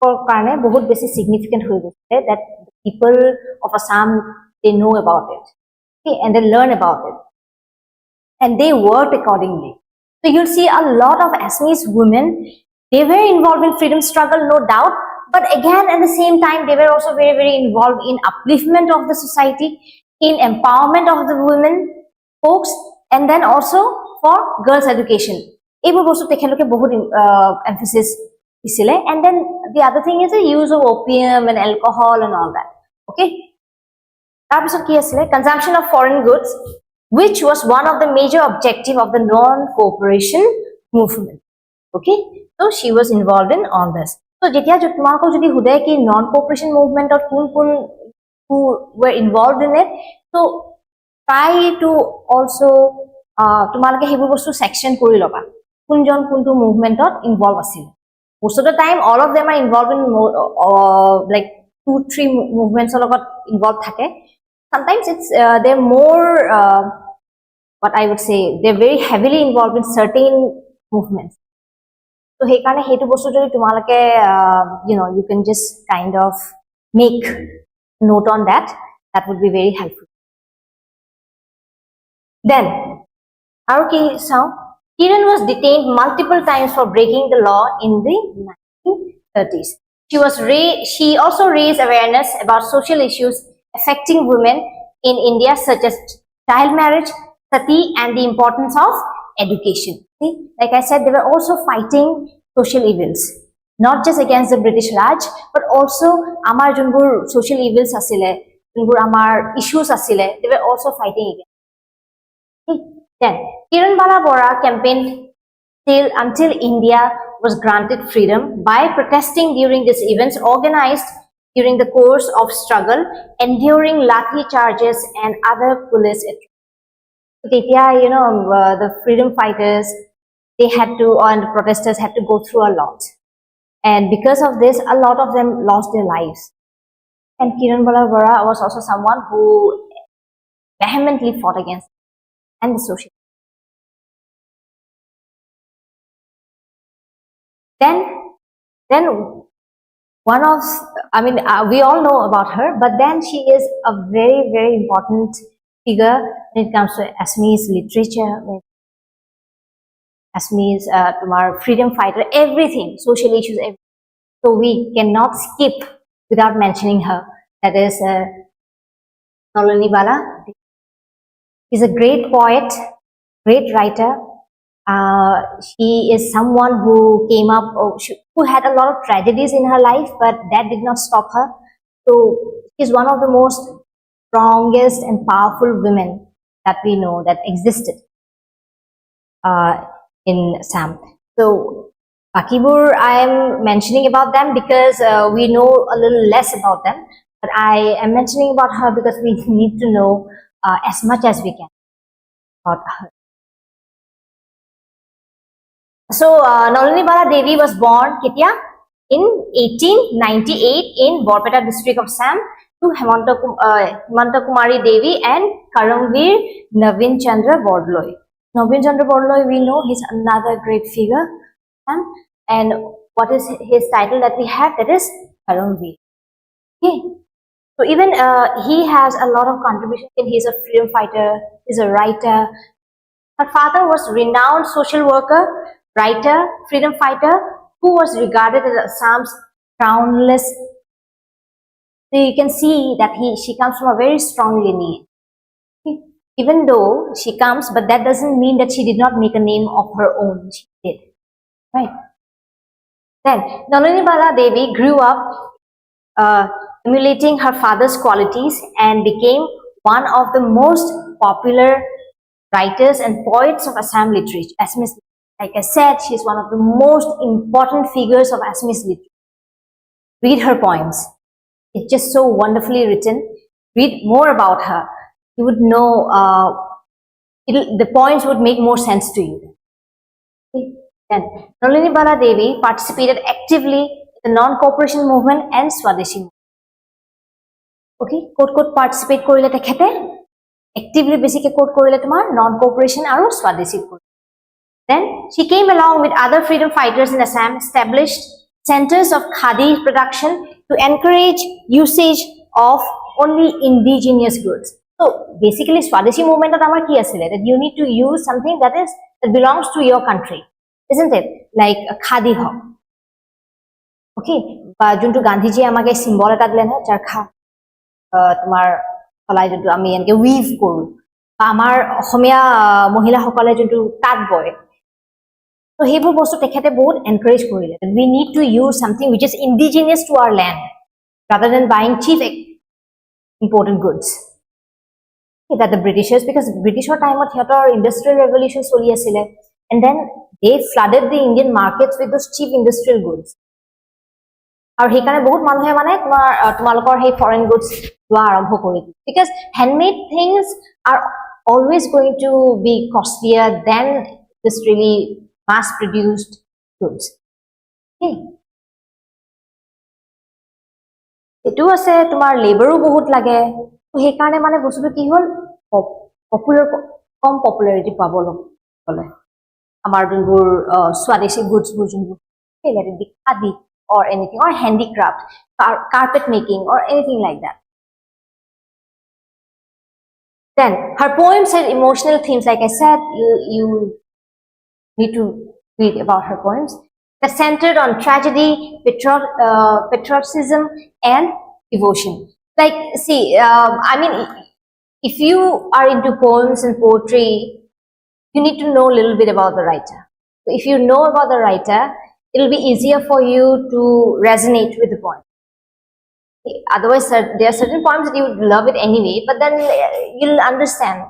for karone bahut besi significant hoy goise that the people of Assam, they know about it, okay, and they learn about it, and they work accordingly. So you'll see a lot of Assamese women, they were involved in freedom struggle, no doubt, but again at the same time they were also very, very involved in upliftment of the society, in empowerment of the women folks, and then also for girls education. Ebur bostu tekheloke bahut emphasis disile, and then the other thing is the use of opium and alcohol and all that. Okay, tar pisot ki asile consumption of foreign goods, which was one of the major objective of the non-cooperation movement. Okay, so she was involved in all this. So jetia tumako jodi hude ki non-cooperation movement or kun who were involved in it, so try to also tumalake hebur bostu section kori loba kunjon kuntu movement involved asil. Most of the time all of them are involved in like 2-3 movements involved thake. Sometimes it's they're more what I would say, they're very heavily involved in certain movements. So he karone hetu bostu jodi tumalake you can just kind of make note on that. That would be very helpful. Then our case now, Kiran was detained multiple times for breaking the law in the 1930s. She also raised awareness about social issues affecting women in India, such as child marriage, sati, and the importance of education. See, like I said, they were also fighting social evils, not just against the British Raj, but also amar junbur social evils asile, junbur amar issues asile, they were also fighting against. Okay. Then Kiran Bala Bora campaigned until India was granted freedom by protesting during these events organized during the course of struggle, enduring lathi charges and other police attacks. The freedom fighters, they had to, and the protesters had to go through a lot. And because of this, a lot of them lost their lives. And Kiran Bala Bora was also someone who vehemently fought against and the social. Then one of, I mean, we all know about her, but then she is a very, very important figure when it comes to Assamese literature, Assamese, freedom fighter, everything, social issues, everything. So we cannot skip without mentioning her. That is Nalini Bala. She's a great poet, great writer. She is someone who came up, who had a lot of tragedies in her life, but that did not stop her. So she's one of the most strongest and powerful women that we know that existed in Assam. So Bakibur, I am mentioning about them because we know a little less about them, but I am mentioning about her because we need to know as much as we can about her. So Nalini Bala Devi was born Ketia in 1898 in Borpeta district of Assam to Hemanta Kumari Devi and Karamveer Navin Chandra Bordloi. Navin Chandra Bordloi, we know he's another great figure. And what is his title that we have? That is Karamveer. Okay. So even he has a lot of contribution. He's a freedom fighter, he's a writer. Her father was renowned social worker, writer, freedom fighter, who was regarded as Assam's crownless. So you can see that she comes from a very strong lineage. Okay. Even though she comes, but that doesn't mean that she did not make a name of her own. She did. Right. Then Nalini Bala Devi grew up emulating her father's qualities and became one of the most popular writers and poets of Assam literature. Assamese, like I said, she is one of the most important figures of Assamese literature. Read her poems. It's just so wonderfully written. Read more about her. You would know, the poems would make more sense to you. Okay. Then Nalini Bala Devi participated actively in the non-cooperation movement and Swadeshi movement. Okay, court participate korile tekhete actively basically court korile tomar non-cooperation aru Swadeshi. Then she came along with other freedom fighters in Assam, established centers of khadi production to encourage usage of only indigenous goods. So basically Swadeshi movement amar ki asile that you need to use something that belongs to your country. Isn't it? Like a khadi hawk. Okay. But juntu Gandhiji amage symbol eta dilen ha charkha tomar kolai juntu ami enke weave koru. Ba amar Assamia mohila hokale juntu tat boy. So hebur bostu tekhete bahut encourage korile. We need to use something which is indigenous to our land rather than buying cheap imported goods. Okay, that the Britishers, because British time of theater industrial revolution soli asile, and then they flooded the Indian markets with those cheap industrial goods. Aru hekane bahut manuhe mane tumalokor hey foreign goods loa arambho kori diye. Because handmade things are always going to be costlier than this really mass produced goods. Okay. Etu ase tumar labor o bahut lage. To hekane mane bostutu ki hol kom popularity pabo lole. Amar junbur Swadeshi goods junbur, let it be khadi or anything, or handicraft, carpet making or anything like that. Then her poems had emotional themes. Like I said, you need to read about her poems that centered on tragedy, patriotism, and devotion. Like, see, I mean, if you are into poems and poetry, you need to know a little bit about the writer. So if you know about the writer, it will be easier for you to resonate with the poem. Otherwise, there are certain poems that you would love it anyway, but then you'll understand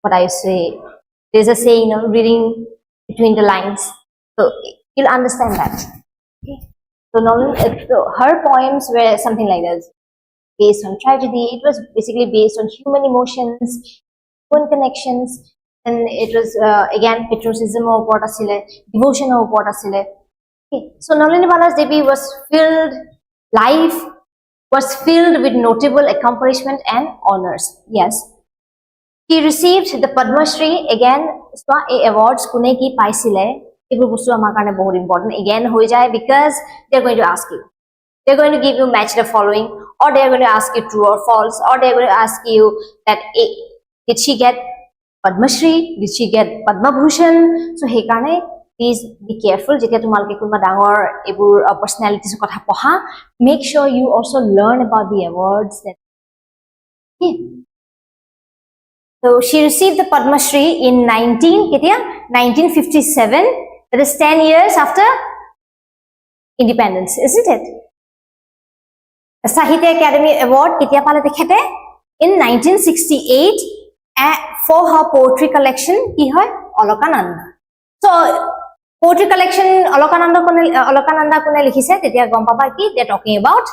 what I say. There's a saying, reading between the lines. So you'll understand that. Okay. So her poems were something like this. Based on tragedy, it was basically based on human emotions, human connections, and it was again patriotism of what asile, devotion of what asile. Okay. So Nalini Bala Devi life was filled with notable accomplishment and honors. Yes, he received the Padma Shri again. Awards kune ki paisile এইবোৰ বস্তু আমাৰ কাৰণে বহুত important again হৈ যায় because they are going to ask you, they're going to give you match the following, or they're going to ask you true or false, or they're going to ask you that did she get Padma Shri, did she get Padma Bhushan? So he karne please be careful jetia tumalke kunba dangor ebur personalities kotha poha, make sure you also learn about the awards that so she received the Padma Shri in 1957, that is 10 years after independence, isn't it? The Sahitya-Academy Award ketia pale dekhete in 1968 for her poetry collection ki hoy Olokananda. So poetry collection Olokananda kone likhise tetia gom paba ki they are talking about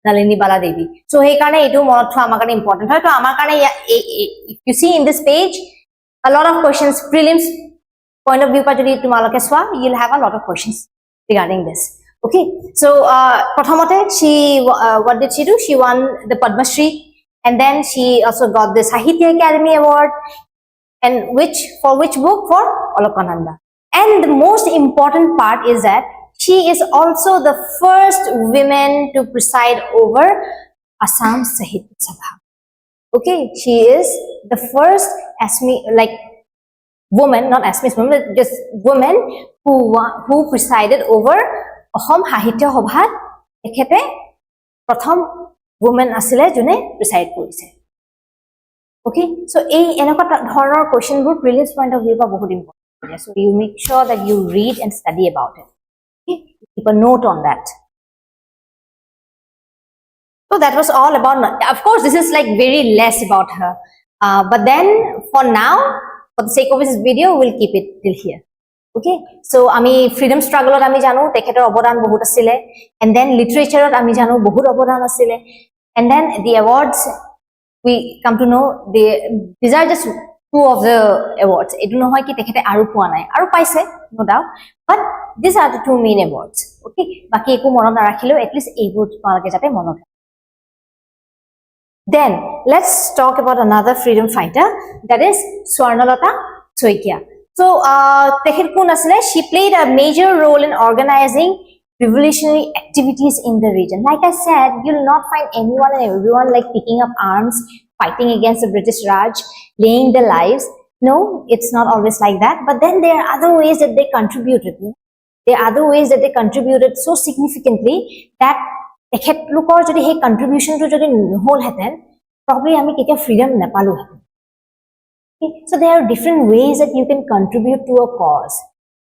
Nalini Bala Devi. So he karone etu monot thwa amar karone important hoy. To amar karone if you see in this page a lot of questions, prelims point of view pa jodi tumaloke swa, you'll have a lot of questions regarding this. Okay, so prothomote she what did she do? She won the Padma Shri, and then she also got the Sahitya-Academy Award, and for which book? For Olokananda. And the most important part is that she is also the first woman to preside over Assam Sahitya Sabha. Okay, she is the first woman, not Assamese woman, but just woman who presided over Assam Sahitya Sabha. Ekhete prothom woman asile jone preside korise. Okay, so enokwa dhoroner question bur prelims point of view pa bahut important. So you make sure that you read and study about it. Okay, keep a note on that. So that was all about, of course this is like very less about her, but then for now, for the sake of this video, we'll keep it till here. Okay, so ami freedom struggle ot ami janu tekhetor obodan bahut asile, and then literature ot ami janu bahut obodan asile, and then the awards we come to know these are just two of the awards. Edu no hoy ki tekhete aru poa nai, aru paise no doubt, but these are the two main awards. Okay, baki eku monot narakhilo, at least eibu tumaloke jate monot. Then let's talk about another freedom fighter, that is Swarnalata Saikia. So she played a major role in organizing revolutionary activities in the region. Like I said, you'll not find anyone and everyone like picking up arms, fighting against the British Raj, laying their lives. No, it's not always like that. But then there are other ways that they contributed. There are other ways that they contributed so significantly that তেখেতলোকৰ যদি সেই কন্ট্ৰিবিউশনটো যদি নহল হেতেন probably আমি কেতিয়া freedom নাপালো হেতেন. Okay, so there are different ways that you can contribute to a cause.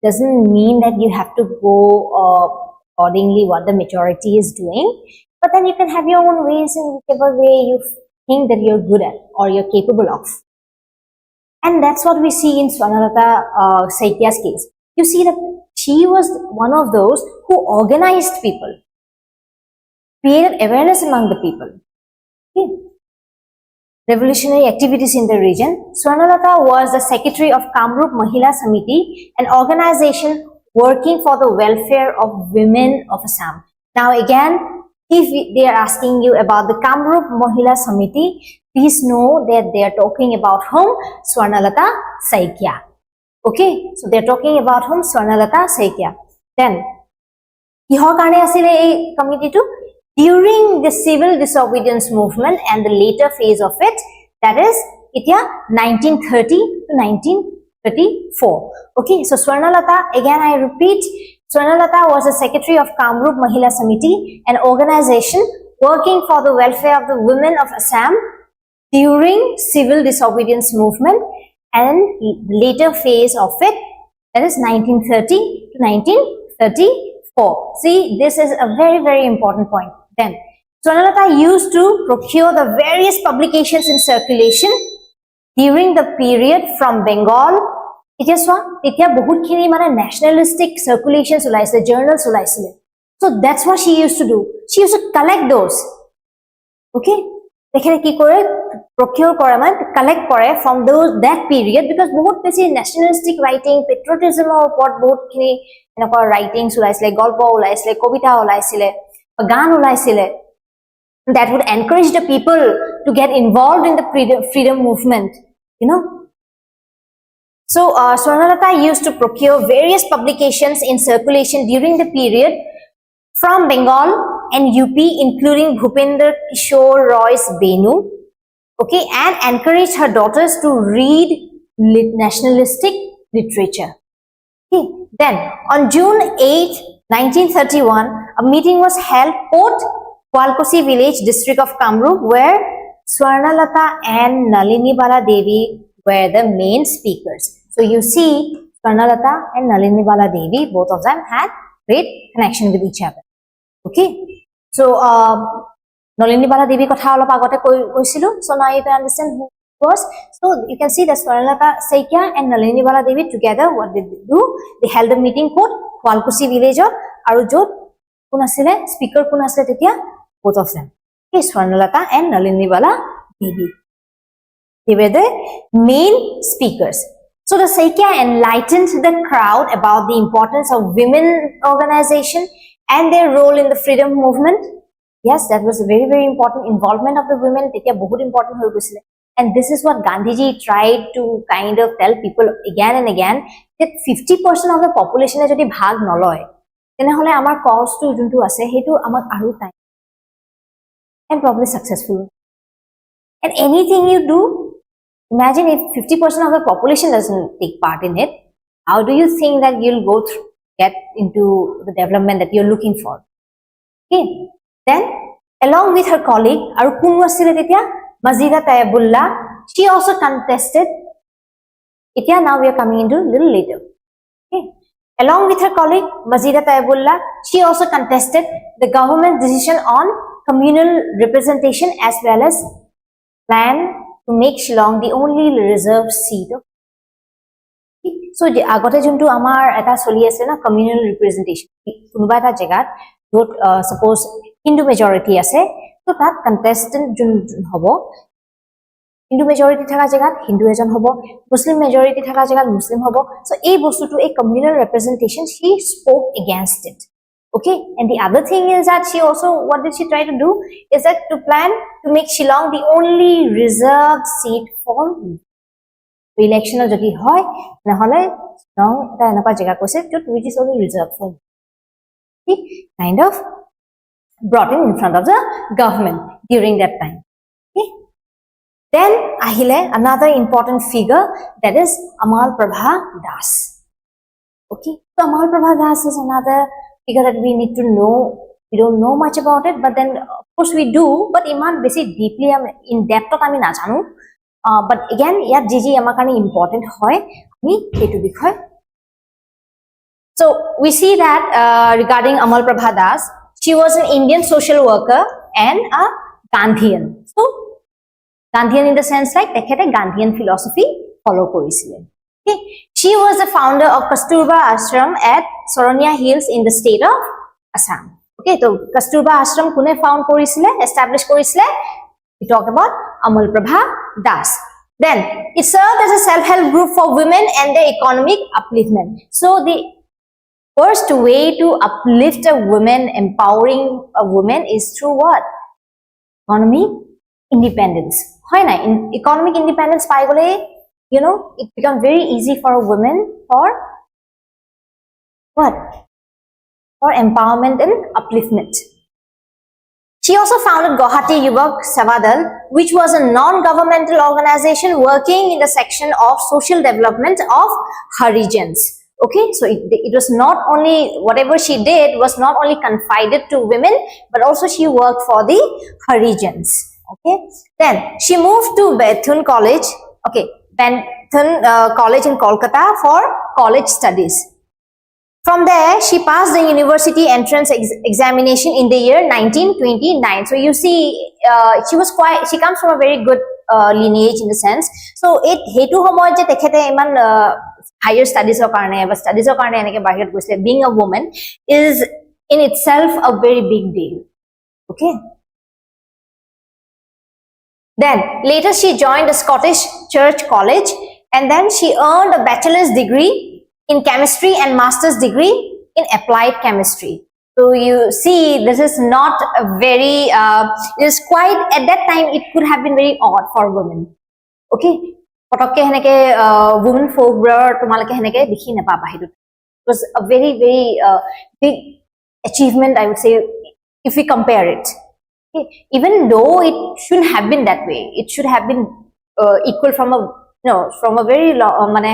Doesn't mean that you have to go accordingly what the majority is doing, but then you can have your own ways in whichever way you think that you're good at or you're capable of. And that's what we see in Swarnalata Saikia's case. You see that she was one of those who organized people, created awareness among the people. Okay. Revolutionary activities in the region. Swarnalata was the secretary of Kamrup Mahila Samiti, an organization working for the welfare of women of Assam. Now again, if they are asking you about the Kamrup Mahila Samiti, please know that they are talking about whom? Swarnalata Saikia. Okay, so they are talking about whom? Swarnalata Saikia. Then, kihor karone asile ei committee to? During the civil disobedience movement and the later phase of it, that is, 1930 to 1934. Okay, so Swarnalata, again I repeat, Swarnalata was the secretary of Kamrup Mahila Samiti, an organization working for the welfare of the women of Assam during civil disobedience movement and later phase of it, that is 1930 to 1934. See, this is a very, very important point. Then, Swarnalata used to procure the various publications in circulation during the period from Bengal. Etya bahut khini mane nationalistic circulations ulaisile, journals ulaisile. So that's what she used to do. She used to collect those. Okay, tekhete ki kore procure kore man collect kore from that period, because bahut beshi nationalistic writing, patriotism or what bahut khini enakwa writings ulaisile, golpo ulaisile, kobita ulaisile, gan ulaisile, that would encourage the people to get involved in the freedom movement, you know. So Swarnalata used to procure various publications in circulation during the period from Bengal and UP, including Bhupender Kishore Roy's Benu, okay, and encouraged her daughters to read nationalistic literature. Okay. Then, on June 8, 1931, a meeting was held at Kwalkosi village, district of Kamrup, where Swarnalata and Nalini Bala Devi were the main speakers. So you see, Swarnalata and Nalini Bala Devi, both of them had great connection with each other. Okay, so Nalini Bala Devi kotha olop agote koisilu. So now you can understand who was. So you can see that Swarnalata Saikia and Nalini Bala Devi together, what did they do? They held a meeting called Kwalkosi village aru jot kun asile speaker kun asile tetia both of them. Okay, Swarnalata and Nalini Bala Devi. They were the main speakers. So the Saikia enlightened the crowd about the importance of women organization and their role in the freedom movement. Yes, that was a very, very important involvement of the women. Tetia bahut important hoy goisile. And this is what Gandhiji tried to kind of tell people again and again, that 50% of the population is jodi bhag noloy, tenehole amar cause to juntu ase hetu amak aru time and probably successful. And anything you do, imagine if 50% of the population doesn't take part in it, how do you think that you'll go through, get into the development that you're looking for? Okay. Then, along with her colleague, aru kun wasile tetia Mazida Tayebullah, she also contested. Itya, now we are coming into a little later. Okay. Along with her colleague, Mazida Tayebullah, she also contested the government's decision on communal representation as well as plan to make Shillong the only reserved seat. Okay. So, agote juntu amar eta choli ase na communal representation. Kunuba eta jagat jot suppose Hindu majority ase, so that contestant jun hobo, Hindu majority thaka jagat Hindu ejon hobo, Muslim majority thaka jagat Muslim hobo. So ei bostu to a communal representation, she spoke against it. Okay, and the other thing is that she also, what did she try to do? Is that to plan to make Shillong the only reserved seat for election of jodi hoy, nahole Shillong ta enapa jaga koise which is only reserved for. Okay, kind of brought in front of the government during that time. Okay. Then ahile another important figure, that is Amal Prabha Das. Okay, so Amal Prabha Das is another figure that we need to know. We don't know much about it, but then of course we do, but iman basic deeply in depth of ami najanu. But again, yat jiji amar karone important hoy ami etu bikhoy. So we see that regarding Amal Prabha Das, she was an Indian social worker and a Gandhian. So, Gandhian in the sense like tekhete Gandhian philosophy follow korisile. Okay. She was the founder of Kasturba Ashram at Soronia Hills in the state of Assam. Okay, so Kasturba Ashram kune found korisile, established korisile. We talked about Amal Prabha Das. Then, it served as a self-help group for women and their economic upliftment. So, the first way to uplift a woman, empowering a woman is through what? Economy independence. In economic independence, you know, it becomes very easy for a woman for what? For empowerment and upliftment. She also founded Guwahati Yuvak Savadal, which was a non-governmental organization working in the section of social development of Harijans. Okay, so it was not only, whatever she did was not only confided to women, but also she worked for the Harijans. Okay, then she moved to Bethune College, okay, Bethune College in Kolkata for college studies. From there, she passed the university entrance examination in the year 1929. So you see, she comes from a very good lineage in the sense. So it hetu homoy je tekhete iman higher studies or karne, but studies or karne eneke bahir goisile, being a woman is in itself a very big deal. Okay. Then later she joined the Scottish Church College, and then she earned a bachelor's degree in chemistry and master's degree in applied chemistry. So you see, this is not a very, it is quite, at that time it could have been very odd for women. Okay. পটককে হেনেকে women folk বোৰৰ তোমালোকে হেনেকে দেখি নাপাবা হেতু it was a very big achievement, I would say, if we compare it. Okay. Even though it shouldn't have been that way, it should have been equal from a very মানে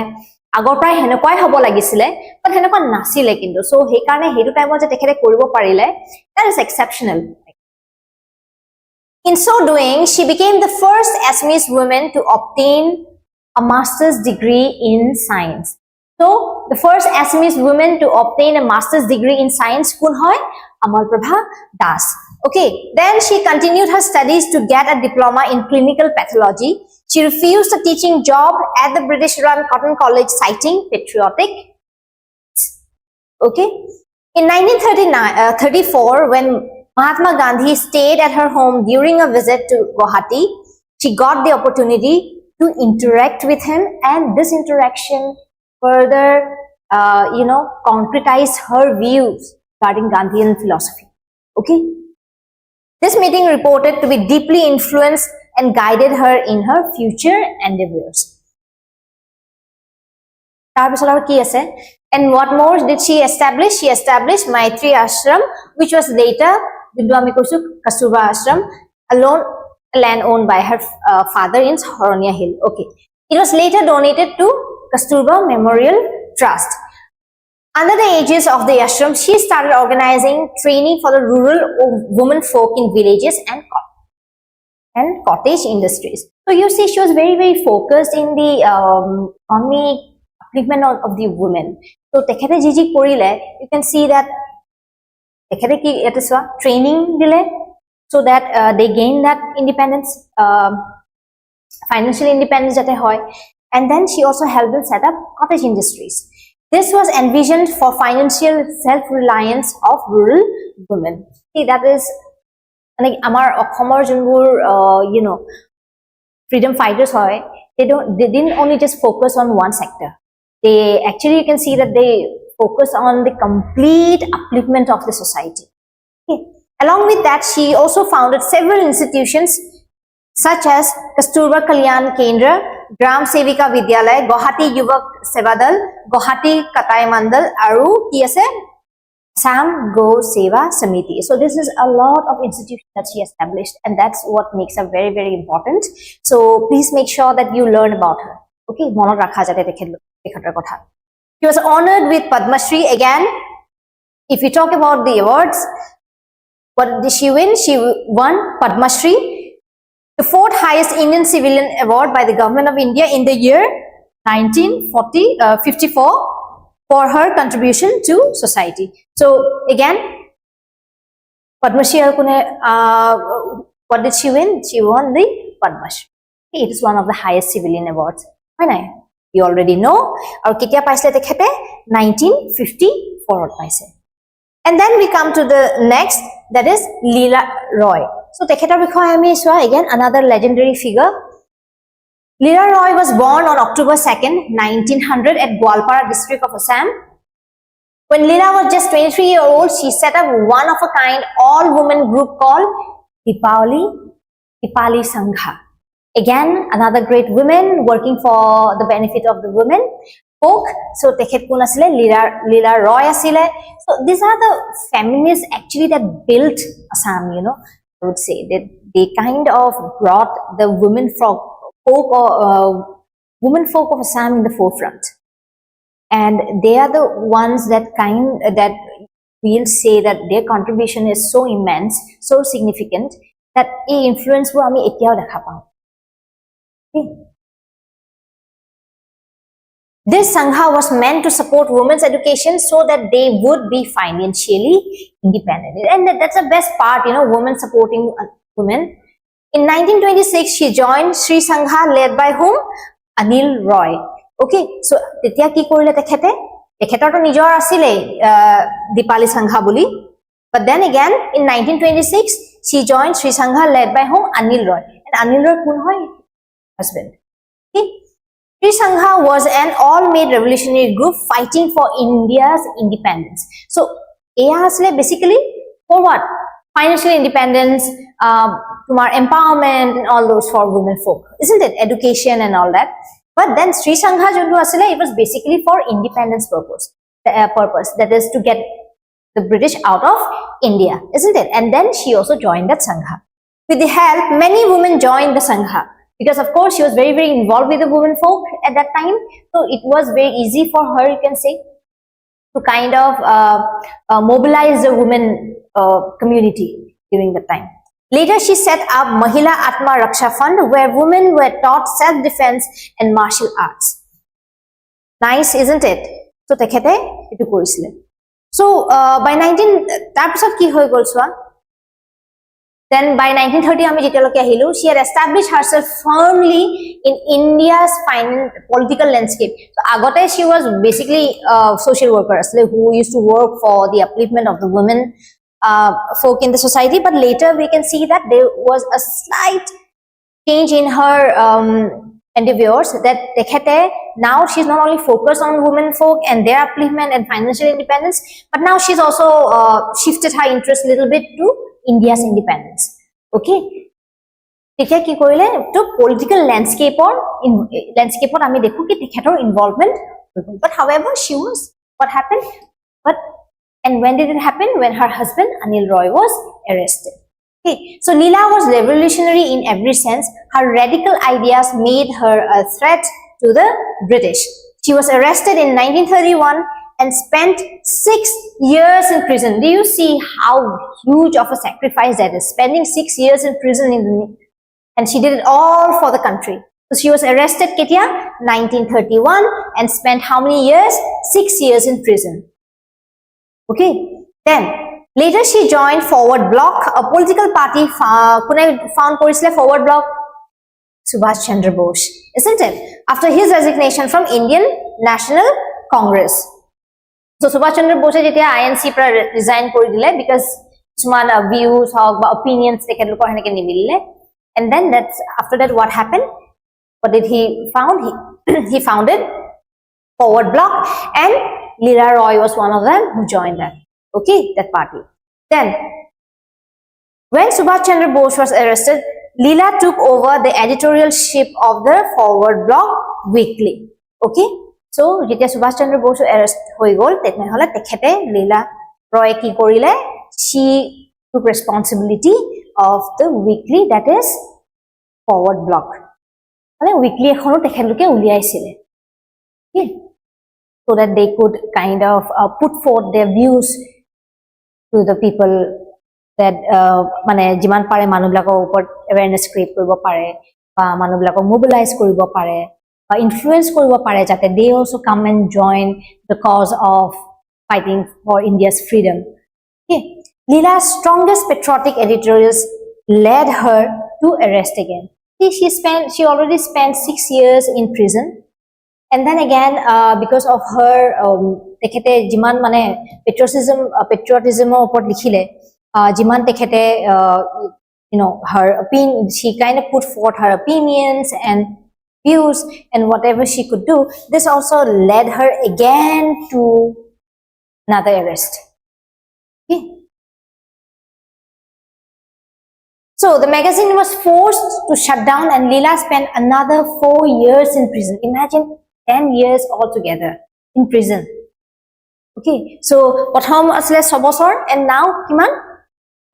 আগৰ পৰাই হেনেকুৱাই হ'ব লাগিছিলে, but হেনেকুৱা নাছিলে কিন্তু so সেই কাৰণে হেতু টাইমত যে তেখেতে কৰিব পাৰিলে, that is exceptional. In so doing, she became the first Assamese woman to obtain a master's degree in science. So, the first Assamese woman to obtain a master's degree in science, kun hoy Amal Prabha Das. Okay, then she continued her studies to get a diploma in clinical pathology. She refused a teaching job at the British-run Cotton College, citing patriotic. Okay, in 1934, when Mahatma Gandhi stayed at her home during a visit to Guwahati, she got the opportunity to interact with him, and this interaction further, concretized her views regarding Gandhian philosophy. Okay, this meeting reported to be deeply influenced and guided her in her future endeavors. And what more did she establish? She established Maitri Ashram, which was later Kasturba Ashram, alone land owned by her father in Horonia Hill. Okay, it was later donated to Kasturba Memorial Trust. Under the aegis of the ashram, she started organizing training for the rural women folk in villages and cottage industries. So you see, she was very focused in the economic upliftment of the women. So tekhete jiji korile, you can see that tekhete ki etiswa training dile, so that they gain that independence, financial independence jate hoy. And then she also helped them set up cottage industries. This was envisioned for financial self-reliance of rural women. See, that is, like, amar Okhomor junbur, freedom fighters hoy, they didn't only just focus on one sector. They actually, you can see that they focus on the complete upliftment of the society. Okay. Along with that, she also founded several institutions such as Kasturba Kalyan Kendra, Gram Sevika Vidyalaya, Guwahati Yuvak Sevadal, Guwahati Katai Mandal, Aru ki ase Assam Go Seva Samiti. So this is a lot of institutions that she established, and that's what makes her very important. So please make sure that you learn about her. Okay, monot rakha jate tekhetar kotha. She was honored with Padma Shri again. If you talk about the awards, what did she win? She won Padma Shri, the fourth highest Indian civilian award by the government of India in the year 1954 for her contribution to society. So again, Padma Shri, what did she win? She won the Padma Shri. It is one of the highest civilian awards. You already know. Aur ketia paisle tekhete 1954 paise. And then we come to the next, that is Leela Roy. So tekhetar bikhoye ami soa again another legendary figure. Leela Roy was born on October 2nd, 1900 at Gwalpara district of Assam. When Leela was just 23 years old, she set up one of a kind all-women group called Dipali Sangha. Again, another great woman working for the benefit of the women folk. So tekhet kun asile, Leela Roy asile. So these are the feminists actually that built Assam, I would say that they kind of brought the women folk of Assam in the forefront, and they are the ones that we'll say that their contribution is so immense, so significant, that a influence wo ami etiao dekha pao. This Sangha was meant to support women's education so that they would be financially independent. And that's the best part, women supporting women. In 1926, she joined Sri Sangha led by whom? Anil Roy. Okay, so tetia ki korile tekhete? Tekhetor to nijor asile Dipali Sangha buli. But then again, in 1926, she joined Sri Sangha led by whom? Anil Roy. And Anil Roy kun hoy? Husband. Okay. Sri Sangha was an all-male revolutionary group fighting for India's independence. So, basically for what? Financial independence, empowerment, and all those for women folk, isn't it? Education and all that. But then Sri Sangha jontu asile, it was basically for independence purpose, that is to get the British out of India, isn't it? And then she also joined that Sangha. With the help, many women joined the Sangha because, of course, she was very, very involved with the women folk at that time. So it was very easy for her, you can say, to kind of mobilize the women community during that time. Later, she set up Mahila Atma Raksha Fund, where women were taught self-defense and martial arts. Nice, isn't it? So, tekhete etu korisile. So, by 19 ki hoy gol swa. Then by 1930 ami jetaloke ahilu, she had established herself firmly in India's political landscape. So agote she was basically a social worker who used to work for the upliftment of the women folk in the society, but later we can see that there was a slight change in her endeavors, that dekhete now she's not only focused on women folk and their upliftment and financial independence, but now she's also shifted her interest a little bit to India's independence. Okay, tekha ki korile to political landscape ami dekhu ki tekhator involvement. But however, what happened? And when did it happen? When her husband Anil Roy was arrested. Okay, so Leela was revolutionary in every sense. Her radical ideas made her a threat to the British. She was arrested in 1931 and spent 6 years in prison. Do you see how huge of a sacrifice that is? Spending 6 years in prison and she did it all for the country. So she was arrested, Ketia, 1931, and spent how many years? 6 years in prison. Okay, then later she joined Forward Bloc, a political party found Forward Bloc. Subhash Chandra Bose, isn't it? After his resignation from Indian National Congress. So Subhash Chandra Bose jetia INC pra resign kori dile because suman views or opinions tekhelokor heneke nimilile. And then after that what happened? What did he found? He founded Forward Bloc, and Leela Roy was one of them who joined that. Okay, that party. Then when Subhash Chandra Bose was arrested, Leela took over the editorialship of the Forward Bloc weekly. Okay, so jetia Subhash Chandra Bose arrest hoi gol tetnehola tekhete Leela Roy ki korile, she took responsibility of the weekly, that is Forward Bloc. Mane weekly ekhono tekheloke uliaisile. Okay, so that they could kind of put forth their views to the people, that mane jiman pare manublako upor awareness create koribo pare ba manublako mobilize koribo pare ba influence koribo pare jate they also come and join the cause of fighting for India's freedom. Okay, Leela's strongest patriotic editorials led her to arrest again. She already spent 6 years in prison, and then again because of her tekhete jiman mane patriotism upor likhile, jiman tekhete her opinion, she kind of put forth her opinions and views and whatever she could do. This also led her again to another arrest. Okay. So the magazine was forced to shut down, and Leela spent another 4 years in prison. Imagine 10 years altogether in prison. Okay, so Pratham asle 6 bosor and now kiman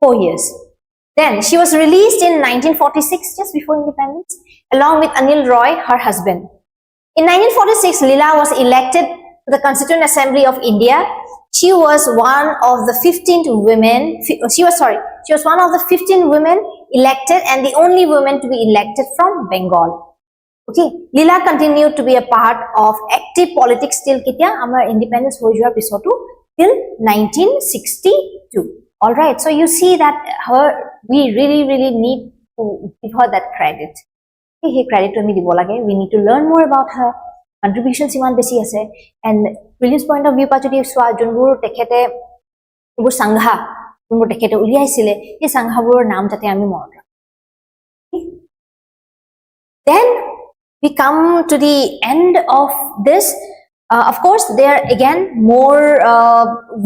4 years. Then she was released in 1946, just before independence, along with Anil Roy, her husband. In 1946, Leela was elected to the Constituent Assembly of India. She was one of the 15 women. She was one of the 15 women elected, and the only woman to be elected from Bengal. Okay, Leela continued to be a part of active politics till ketia amar independence hoi joar pisotu till 1962. All right, so you see that we really need to give her that credit. Okay, he credit to me dibo lage. We need to learn more about her contributions iman beshi ase, and Prelims point of view pa jodi swa jonbur tekhete bur sangha jonbur tekhete uliaisile ei sangha bur naam jate ami mon. Then we come to the end of this. Of course, there are again more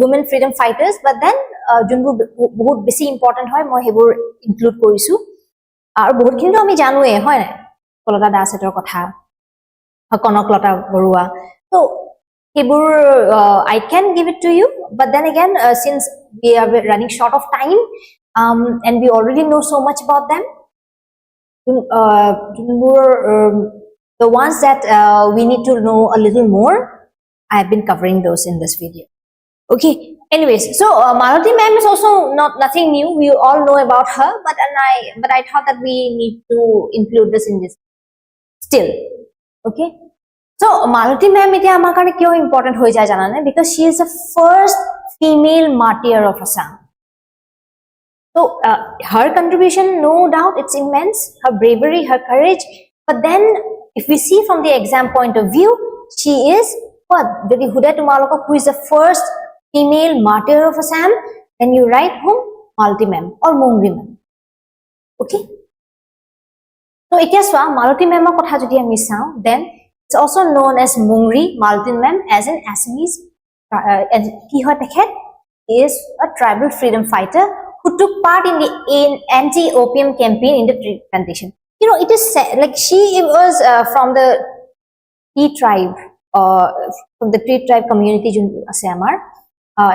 women freedom fighters, but then jonbur bahut beshi important hoy moi hebur include korisu. Aru bahut khini ami janoe hoy na Kolata Dasetor kotha, Swarnalata Barua. So I can give it to you, but then again, since we are running short of time, and we already know so much about them, the ones that we need to know a little more, I've been covering those in this video. Okay. Anyways, so Malati ma'am is also nothing new. We all know about her, but I thought that we need to include this in this still. Okay. So Malati ma'am is important because she is the first female martyr of Assam. So her contribution, no doubt, it's immense. Her bravery, her courage. But then, if we see from the exam point of view, she is what? Who is the first female martyr of Assam? Then you write whom? Malati ma'am or Mungri ma'am. Okay. So Malati ma'am then it's also known as Mungri Malati ma'am as an Assamese. He is a tribal freedom fighter who took part in the anti-opium campaign in the tea plantation. You know, it is said, like she was from the tea tribe, from the tea tribe community in Assam.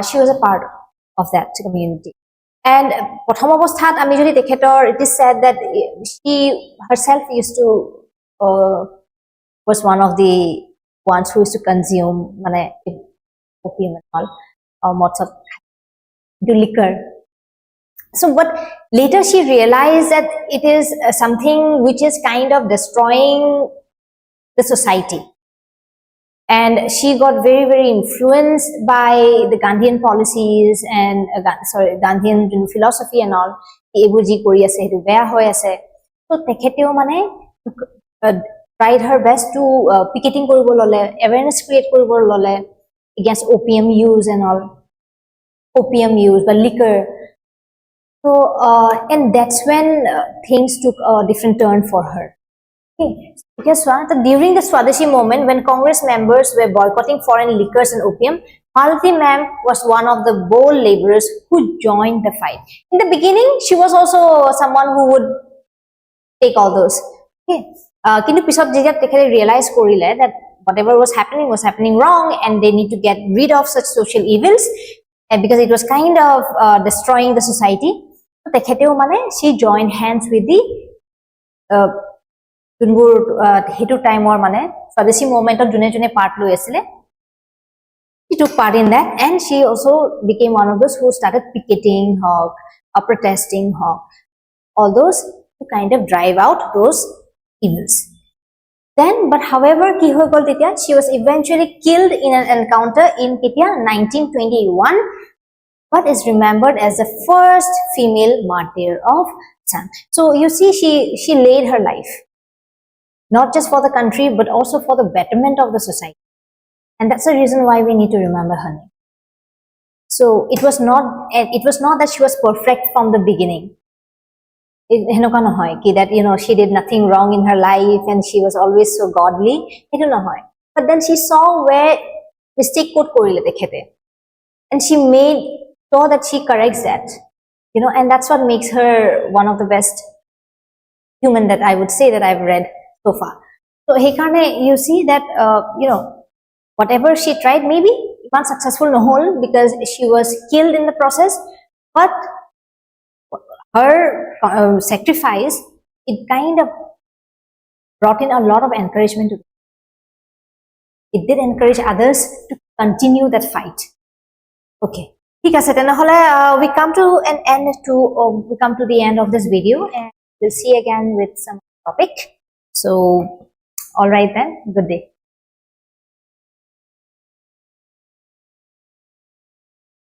She was a part of that community. And it is said that she herself used to was one of the ones who used to consume opium and all, do liquor. So, but later she realized that it is something which is kind of destroying the society. And she got very, very influenced by the Gandhian policies and, Gandhian philosophy and all. So, tried her best to picketing awareness create against opium use and all. Opium use, but liquor. So, and that's when things took a different turn for her. Okay. Because during the Swadeshi movement, when Congress members were boycotting foreign liquors and opium, Malati ma'am was one of the bold laborers who joined the fight. In the beginning, she was also someone who would take all those. Okay. Kintu pisot jeta realized that whatever was happening wrong, and they need to get rid of such social evils, and because it was kind of destroying the society. She joined hands with the time or Swadeshi movement of june part lo asile. She took part in that, and she also became one of those who started picketing, protesting, all those to kind of drive out those evils. Then, but however, she was eventually killed in an encounter in 1921. But is remembered as the first female martyr of Assam. So you see, she laid her life, not just for the country, but also for the betterment of the society. And that's the reason why we need to remember her name. So it was not that she was perfect from the beginning. That, you know, she did nothing wrong in her life and she was always so godly. But then she saw where mistake could and she made sure that she corrects that, you know, and that's what makes her one of the best human that I would say that I've read so far. So Hekane, you see that, you know, whatever she tried, maybe not successful no whole because she was killed in the process, but her sacrifice, it kind of brought in a lot of encouragement to them. It did encourage others to continue that fight. Okay. We come to the end of this video, and we'll see again with some topic. So, all right then. Good day.